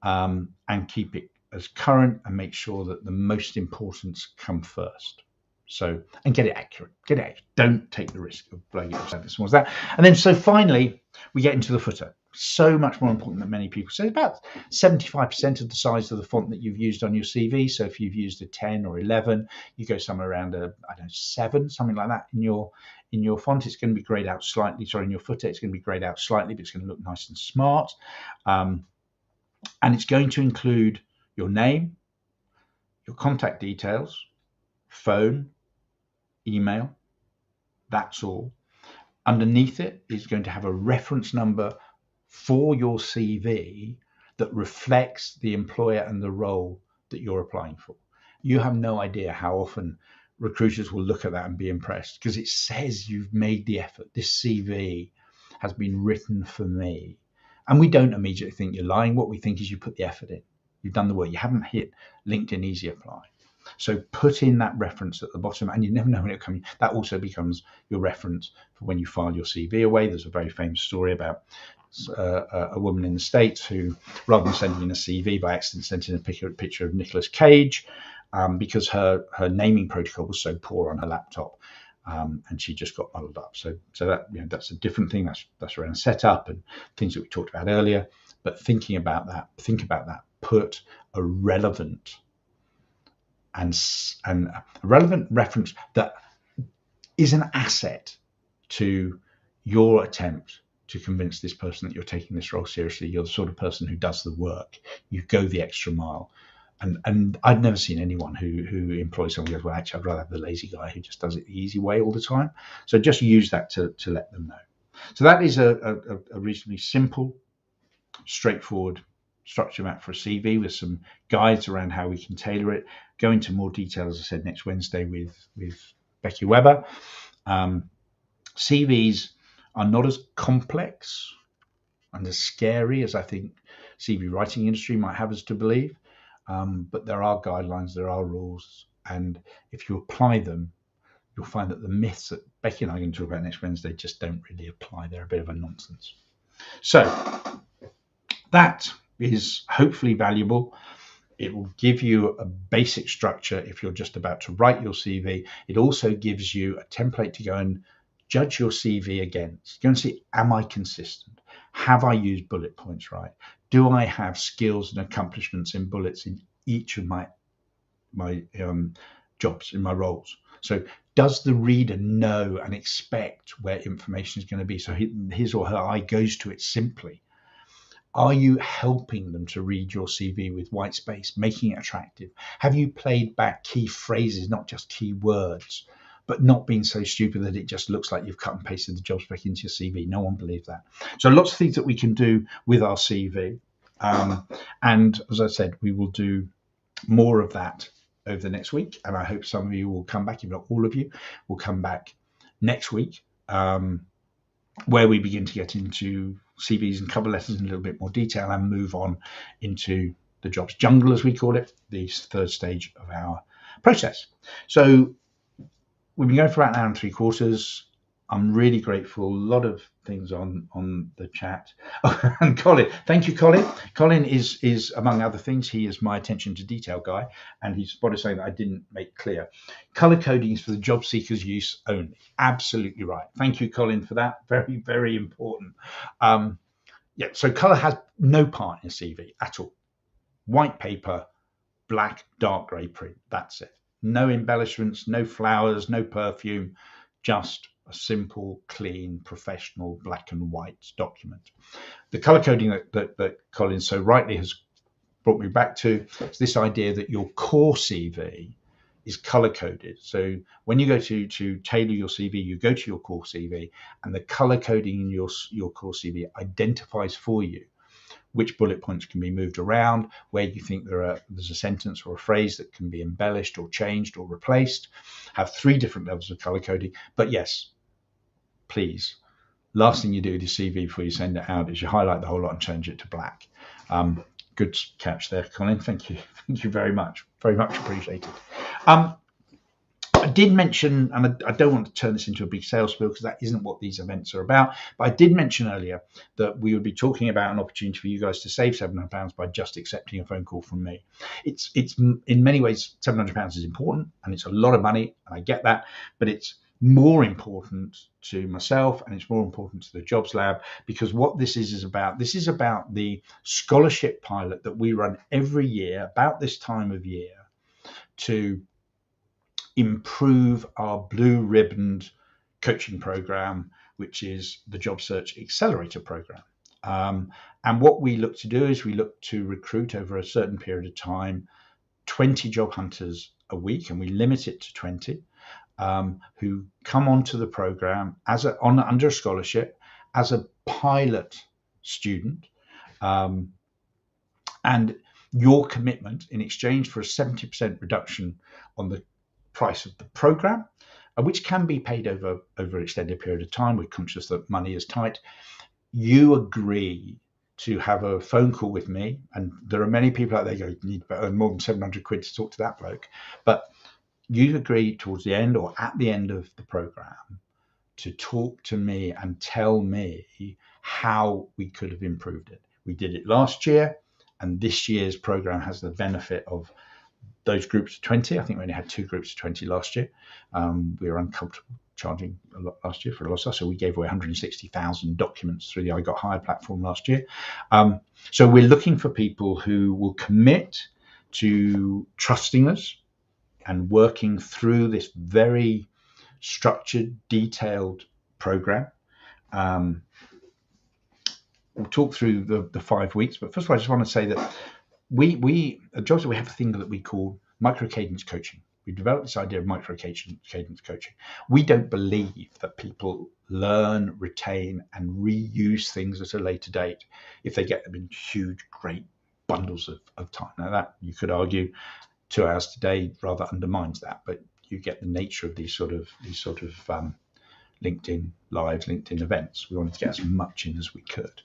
and keep it as current, and make sure that the most importance come first. So, and get it accurate. Get it accurate. Don't take the risk of blowing it up as small as that. And then, so finally, we get into the footer. So much more important than many people say. About 75% of the size of the font that you've used on your CV. So if you've used a 10 or 11, you go somewhere around a, I don't know, 7, something like that in your font. It's going to be grayed out slightly. Sorry, in your footer, it's going to be grayed out slightly, but it's going to look nice and smart. And it's going to include your name, your contact details, phone, email. That's all. Underneath it is going to have a reference number for your CV that reflects the employer and the role that you're applying for. You have no idea how often recruiters will look at that and be impressed, because it says you've made the effort. This CV has been written for me. And we don't immediately think you're lying. What we think is you put the effort in. You've done the work. You haven't hit LinkedIn Easy Apply. So put in that reference at the bottom, and you never know when it'll come. That also becomes your reference for when you file your CV away. There's a very famous story about a woman in the States who, rather than sending in a CV, by accident sent in a picture of Nicolas Cage, because her naming protocol was so poor on her laptop, and she just got muddled up. So that, that's a different thing. That's around setup and things that we talked about earlier. But think about that. Put a relevant and a relevant reference that is an asset to your attempt to convince this person that you're taking this role seriously. You're the sort of person who does the work. You go the extra mile. And I've never seen anyone who employs someone who goes, well, actually, I'd rather have the lazy guy who just does it the easy way all the time. So just use that to let them know. So that is a reasonably simple, straightforward structure map for a CV with some guides around how we can tailor it. Go into more detail, as I said, next Wednesday with Becky Weber. CVs are not as complex and as scary as I think CV writing industry might have us to believe. But there are guidelines, there are rules, and if you apply them, you'll find that the myths that Becky and I are going to talk about next Wednesday just don't really apply. They're a bit of a nonsense. So that is hopefully valuable. It will give you a basic structure if you're just about to write your CV. It also gives you a template to go and judge your CV against. Go and see, am I consistent? Have I used bullet points right? Do I have skills and accomplishments in bullets in each of my jobs, in my roles? So does the reader know and expect where information is going to be, so his or her eye goes to it simply? Are you helping them to read your CV with white space, making it attractive? Have you played back key phrases, not just key words, but not being so stupid that it just looks like you've cut and pasted the job spec into your CV? No one believes that. So lots of things that we can do with our CV. And as I said, we will do more of that over the next week. And I hope some of you will come back, if not all of you, will come back next week, where we begin to get into CVs and cover letters in a little bit more detail and move on into the jobs jungle, as we call it, the third stage of our process. So we've been going for about an hour and 3/4. I'm really grateful. A lot of things on the chat. Oh, and Colin, thank you, Colin. Colin is among other things, he is my attention to detail guy, and he spotted something that I didn't make clear. Color coding is for the job seeker's use only. Absolutely right. Thank you, Colin, for that. Very, very important. Yeah. So color has no part in a CV at all. White paper, black, dark grey print. That's it. No embellishments, no flowers, no perfume, just a simple, clean, professional black and white document. The color coding that Colin so rightly has brought me back to is this idea that your core CV is color coded. So when you go to tailor your CV, you go to your core CV, and the color coding in your core CV identifies for you which bullet points can be moved around, where you think there's a sentence or a phrase that can be embellished or changed or replaced. Have 3 different levels of color coding. But yes, please, last thing you do with your CV before you send it out is you highlight the whole lot and change it to black. Good catch there, Colin. Thank you. Thank you very much. Very much appreciated. I did mention, and I don't want to turn this into a big sales spiel because that isn't what these events are about, but I did mention earlier that we would be talking about an opportunity for you guys to save £700 by just accepting a phone call from me. It's in many ways, £700 is important and it's a lot of money, and I get that, but it's more important to myself and it's more important to the Jobs Lab, because what this is about the scholarship pilot that we run every year about this time of year to improve our blue ribboned coaching program, which is the Job Search Accelerator program. And what we look to do is we look to recruit over a certain period of time 20 job hunters a week, and we limit it to 20 who come onto the program under a scholarship as a pilot student. And your commitment in exchange for a 70% reduction on the price of the program, which can be paid over an extended period of time. We're conscious that money is tight. You agree to have a phone call with me, and there are many people out there who need more than 700 quid to talk to that bloke, but you agree towards the end or at the end of the program to talk to me and tell me how we could have improved it. We did it last year, and this year's program has the benefit of those groups of 20. I think we only had 2 groups of 20 last year. We were uncomfortable charging a lot last year for a lot of stuff, so we gave away 160,000 documents through the I Got Hired platform last year. So we're looking for people who will commit to trusting us and working through this very structured, detailed program. We'll talk through the 5 weeks, but first of all, I just want to say that we at Jobs, we have a thing that we call micro cadence coaching. We developed this idea of micro cadence coaching. We don't believe that people learn, retain, and reuse things at a later date if they get them in huge, great bundles of time. Now that you could argue 2 hours today rather undermines that, but you get the nature of these sort of LinkedIn lives, LinkedIn events. We wanted to get as much in as we could.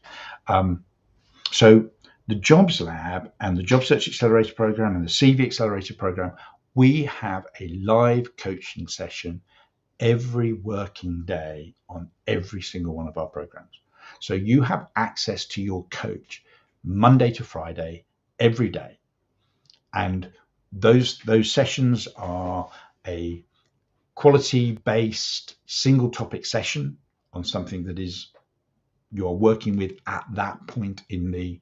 So the Jobs Lab and the Job Search Accelerator program and the CV Accelerator program, we have a live coaching session every working day on every single one of our programs. So you have access to your coach Monday to Friday, every day. And those sessions are a quality-based single topic session on something that is you're working with at that point in the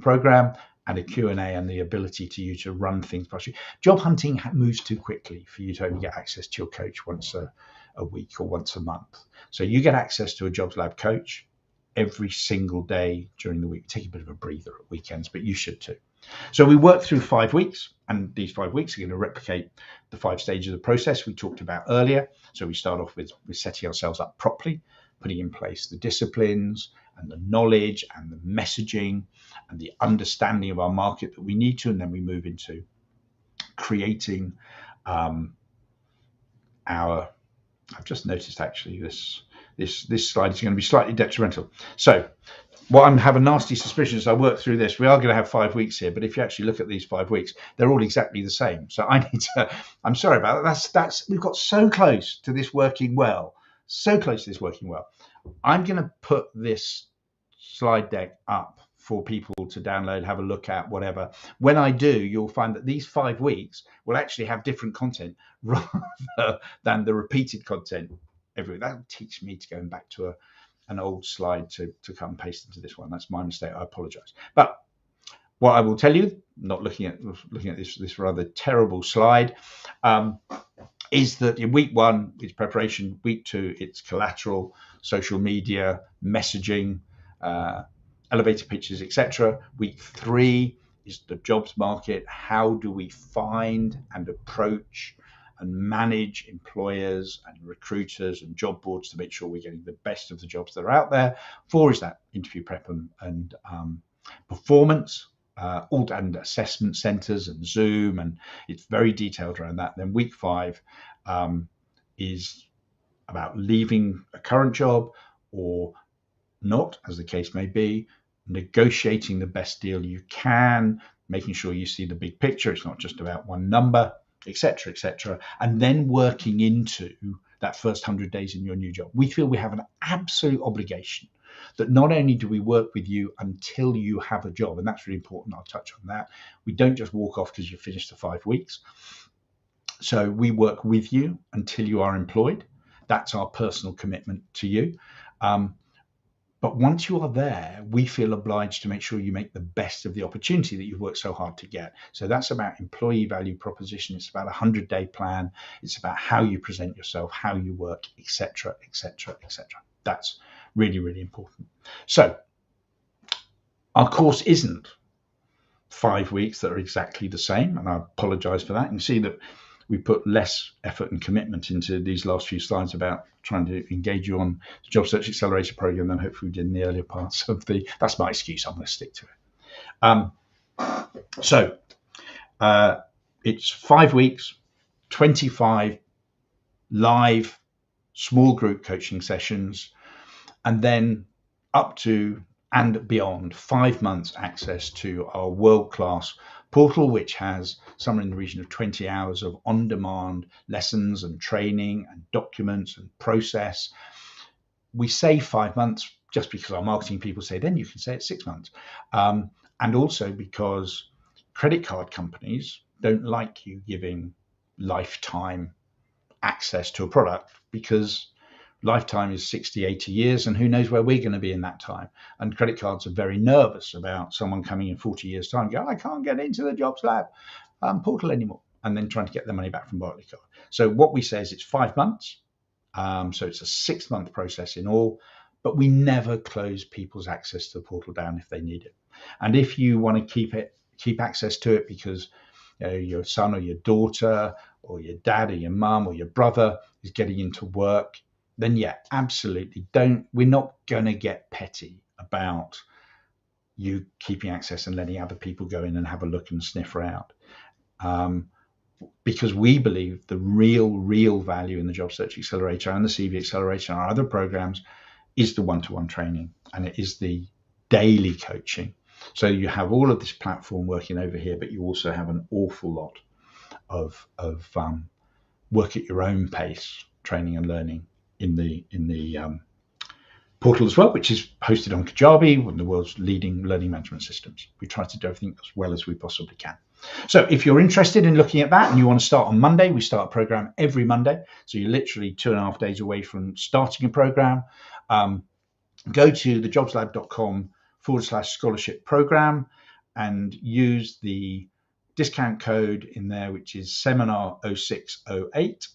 program, and a Q&A and the ability to you to run things past you. Job hunting moves too quickly for you to only get access to your coach once a week or once a month. So you get access to a Jobs Lab coach every single day during the week. Take a bit of a breather at weekends, but you should too. So we work through 5 weeks, and these 5 weeks are going to replicate the 5 stages of the process we talked about earlier. So we start off with setting ourselves up properly, putting in place the disciplines and the knowledge and the messaging and the understanding of our market that we need to, and then we move into creating I've just noticed actually this slide is going to be slightly detrimental. So what I have a nasty suspicion as I work through this, we are going to have 5 weeks here, but if you actually look at these 5 weeks, they're all exactly the same. So I'm sorry about that. We've got so close to this working well. I'm going to put this slide deck up for people to download, have a look at, whatever. When I do, you'll find that these 5 weeks will actually have different content rather than the repeated content every week. That'll teach me to go back to an old slide to cut and paste into this one. That's my mistake. I apologize. But what I will tell you, not looking at this rather terrible slide, is that in week 1, it's preparation. Week 2, it's collateral, social media, messaging, elevator pitches, etc. Week 3 is the jobs market. How do we find and approach and manage employers and recruiters and job boards to make sure we're getting the best of the jobs that are out there? 4 is that interview prep and performance, and assessment centers and Zoom, and it's very detailed around that. Then week 5 is about leaving a current job or not, as the case may be, negotiating the best deal you can, making sure you see the big picture. It's not just about one number. etc., etc., and then working into that first 100 days in your new job. We feel we have an absolute obligation that not only do we work with you until you have a job, and that's really important, I'll touch on that. We don't just walk off because you finished the 5 weeks. So we work with you until you are employed. That's our personal commitment to you. But once you are there, we feel obliged to make sure you make the best of the opportunity that you've worked so hard to get. So that's about employee value proposition. It's about a 100-day plan. It's about how you present yourself, how you work, etc., etc., etc. That's really, really important. So our course isn't 5 weeks that are exactly the same, and I apologize for that. You can see that we put less effort and commitment into these last few slides about trying to engage you on the Job Search Accelerator program than hopefully we did in the earlier parts of the, that's my excuse, I'm going to stick to it. So it's 5 weeks, 25 live small group coaching sessions, and then up to and beyond 5 months access to our world-class portal, which has somewhere in the region of 20 hours of on-demand lessons and training and documents and process. We say 5 months just because our marketing people say, then you can say it's 6 months. And also because credit card companies don't like you giving lifetime access to a product, because lifetime is 60, 80 years, and who knows where we're going to be in that time. And credit cards are very nervous about someone coming in 40 years' time, go, I can't get into the Jobs Lab portal anymore, and then trying to get their money back from Barclaycard. So what we say is it's 5 months. So it's a 6-month process in all, but we never close people's access to the portal down if they need it. And if you want to keep access to it because your son or your daughter or your dad or your mum or your brother is getting into work, then yeah, absolutely we're not going to get petty about you keeping access and letting other people go in and have a look and sniff around. Because we believe the real value in the Job Search Accelerator and the CV Accelerator and our other programs is the one-to-one training, and it is the daily coaching. So you have all of this platform working over here, but you also have an awful lot of work at your own pace, training and learning in the portal as well, which is hosted on Kajabi, one of the world's leading learning management systems. We try to do everything as well as we possibly can. So if you're interested in looking at that and you want to start on Monday, we start a program every Monday. So you're literally 2.5 days away from starting a program. Go to thejobslab.com/scholarship program and use the discount code in there, which is seminar 0608.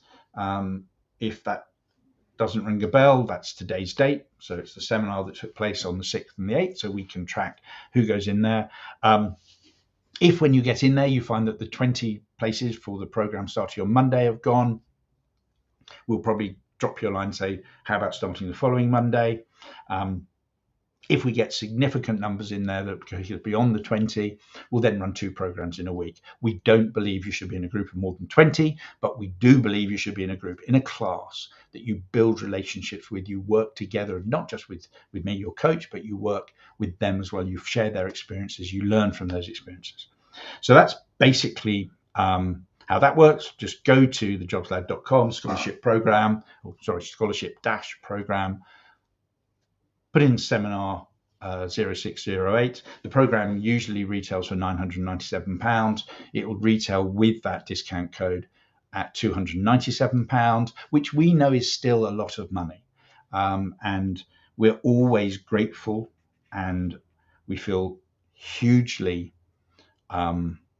If that doesn't ring a bell, that's today's date. So it's the seminar that took place on the 6th and the 8th, so we can track who goes in there. If when you get in there, you find that the 20 places for the program starting on Monday have gone, we'll probably drop you a line and say, how about starting the following Monday? If we get significant numbers in there that go beyond the 20, we'll then run 2 programs in a week. We don't believe you should be in a group of more than 20, but we do believe you should be in a group, in a class that you build relationships with, you work together, not just with me, your coach, but you work with them as well. You share their experiences, you learn from those experiences. So that's basically how that works. Just go to thejobslab.com scholarship-program, put in seminar 0608. The program usually retails for £997. It will retail with that discount code at £297, which we know is still a lot of money. And we're always grateful, and we feel hugely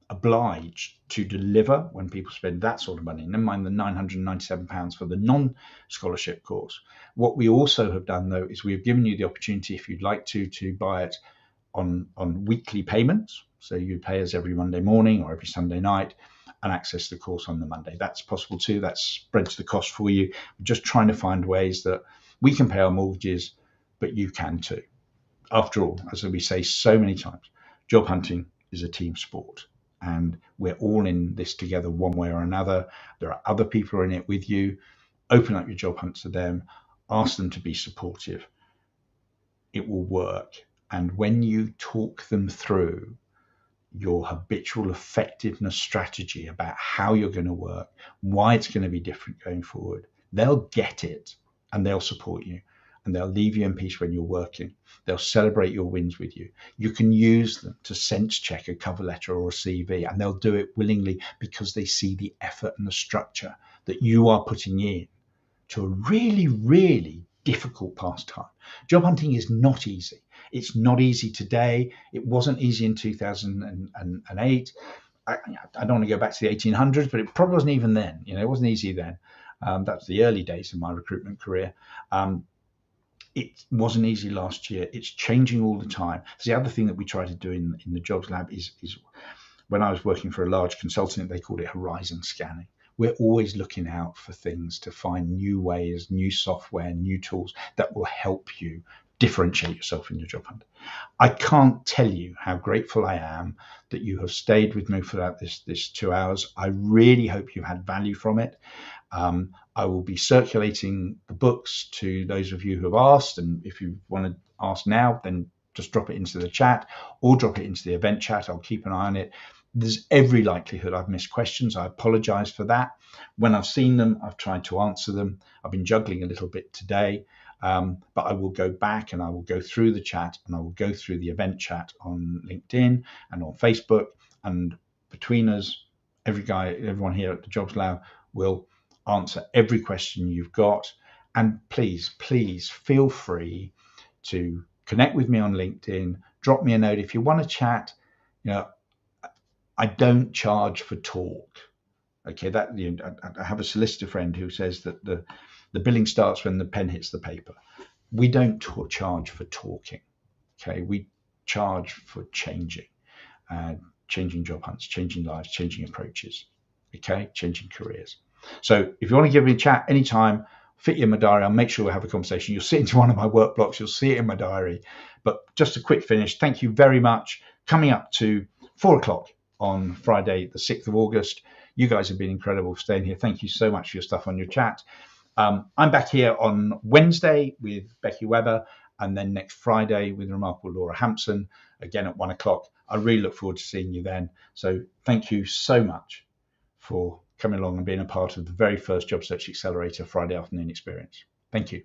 obliged to deliver when people spend that sort of money. Never mind the £997 for the non-scholarship course. What we also have done, though, is we've given you the opportunity, if you'd like to buy it on weekly payments. So you pay us every Monday morning or every Sunday night and access the course on the Monday. That's possible too. That spreads the cost for you. We're just trying to find ways that we can pay our mortgages, but you can too. After all, as we say so many times, job hunting is a team sport. And we're all in this together one way or another. There are other people in it with you. Open up your job hunt to them. Ask them to be supportive. It will work. And when you talk them through your habitual effectiveness strategy about how you're going to work, why it's going to be different going forward, they'll get it and they'll support you and they'll leave you in peace when you're working. They'll celebrate your wins with you. You can use them to sense check a cover letter or a CV, and they'll do it willingly because they see the effort and the structure that you are putting in to a really, really difficult pastime. Job hunting is not easy. It's not easy today. It wasn't easy in 2008. I don't want to go back to the 1800s, but it probably wasn't even then. It wasn't easy then. That was the early days of my recruitment career. It wasn't easy last year. It's changing all the time. So the other thing that we try to do in the Jobs Lab is when I was working for a large consultant, they called it horizon scanning. We're always looking out for things to find new ways, new software, new tools that will help you differentiate yourself in your job hunt. I can't tell you how grateful I am that you have stayed with me throughout this 2 hours. I really hope you had value from it. I will be circulating the books to those of you who have asked, and if you want to ask now, then just drop it into the chat or drop it into the event chat. I'll keep an eye on it. There's every likelihood I've missed questions. I apologize for that. When I've seen them, I've tried to answer them. I've been juggling a little bit today, but I will go back and I will go through the chat and I will go through the event chat on LinkedIn and on Facebook. And between us, everyone here at the Jobs Lab will answer every question you've got. And please feel free to connect with me on LinkedIn. Drop me a note if you want to chat. I don't charge for talk. Okay, I have a solicitor friend who says that the billing starts when the pen hits the paper. We don't charge for talking. Okay, we charge for changing job hunts, changing lives, changing approaches. Okay, changing careers. So if you want to give me a chat anytime, fit you in my diary. I'll make sure we'll have a conversation. You'll see it into one of my work blocks. You'll see it in my diary. But just a quick finish. Thank you very much. Coming up to 4:00 on Friday, the 6th of August. You guys have been incredible staying here. Thank you so much for your stuff on your chat. I'm back here on Wednesday with Becky Webber, and then next Friday with the remarkable Laura Hampson, again at 1:00. I really look forward to seeing you then. So thank you so much for coming along and being a part of the very first Job Search Accelerator Friday afternoon experience. Thank you.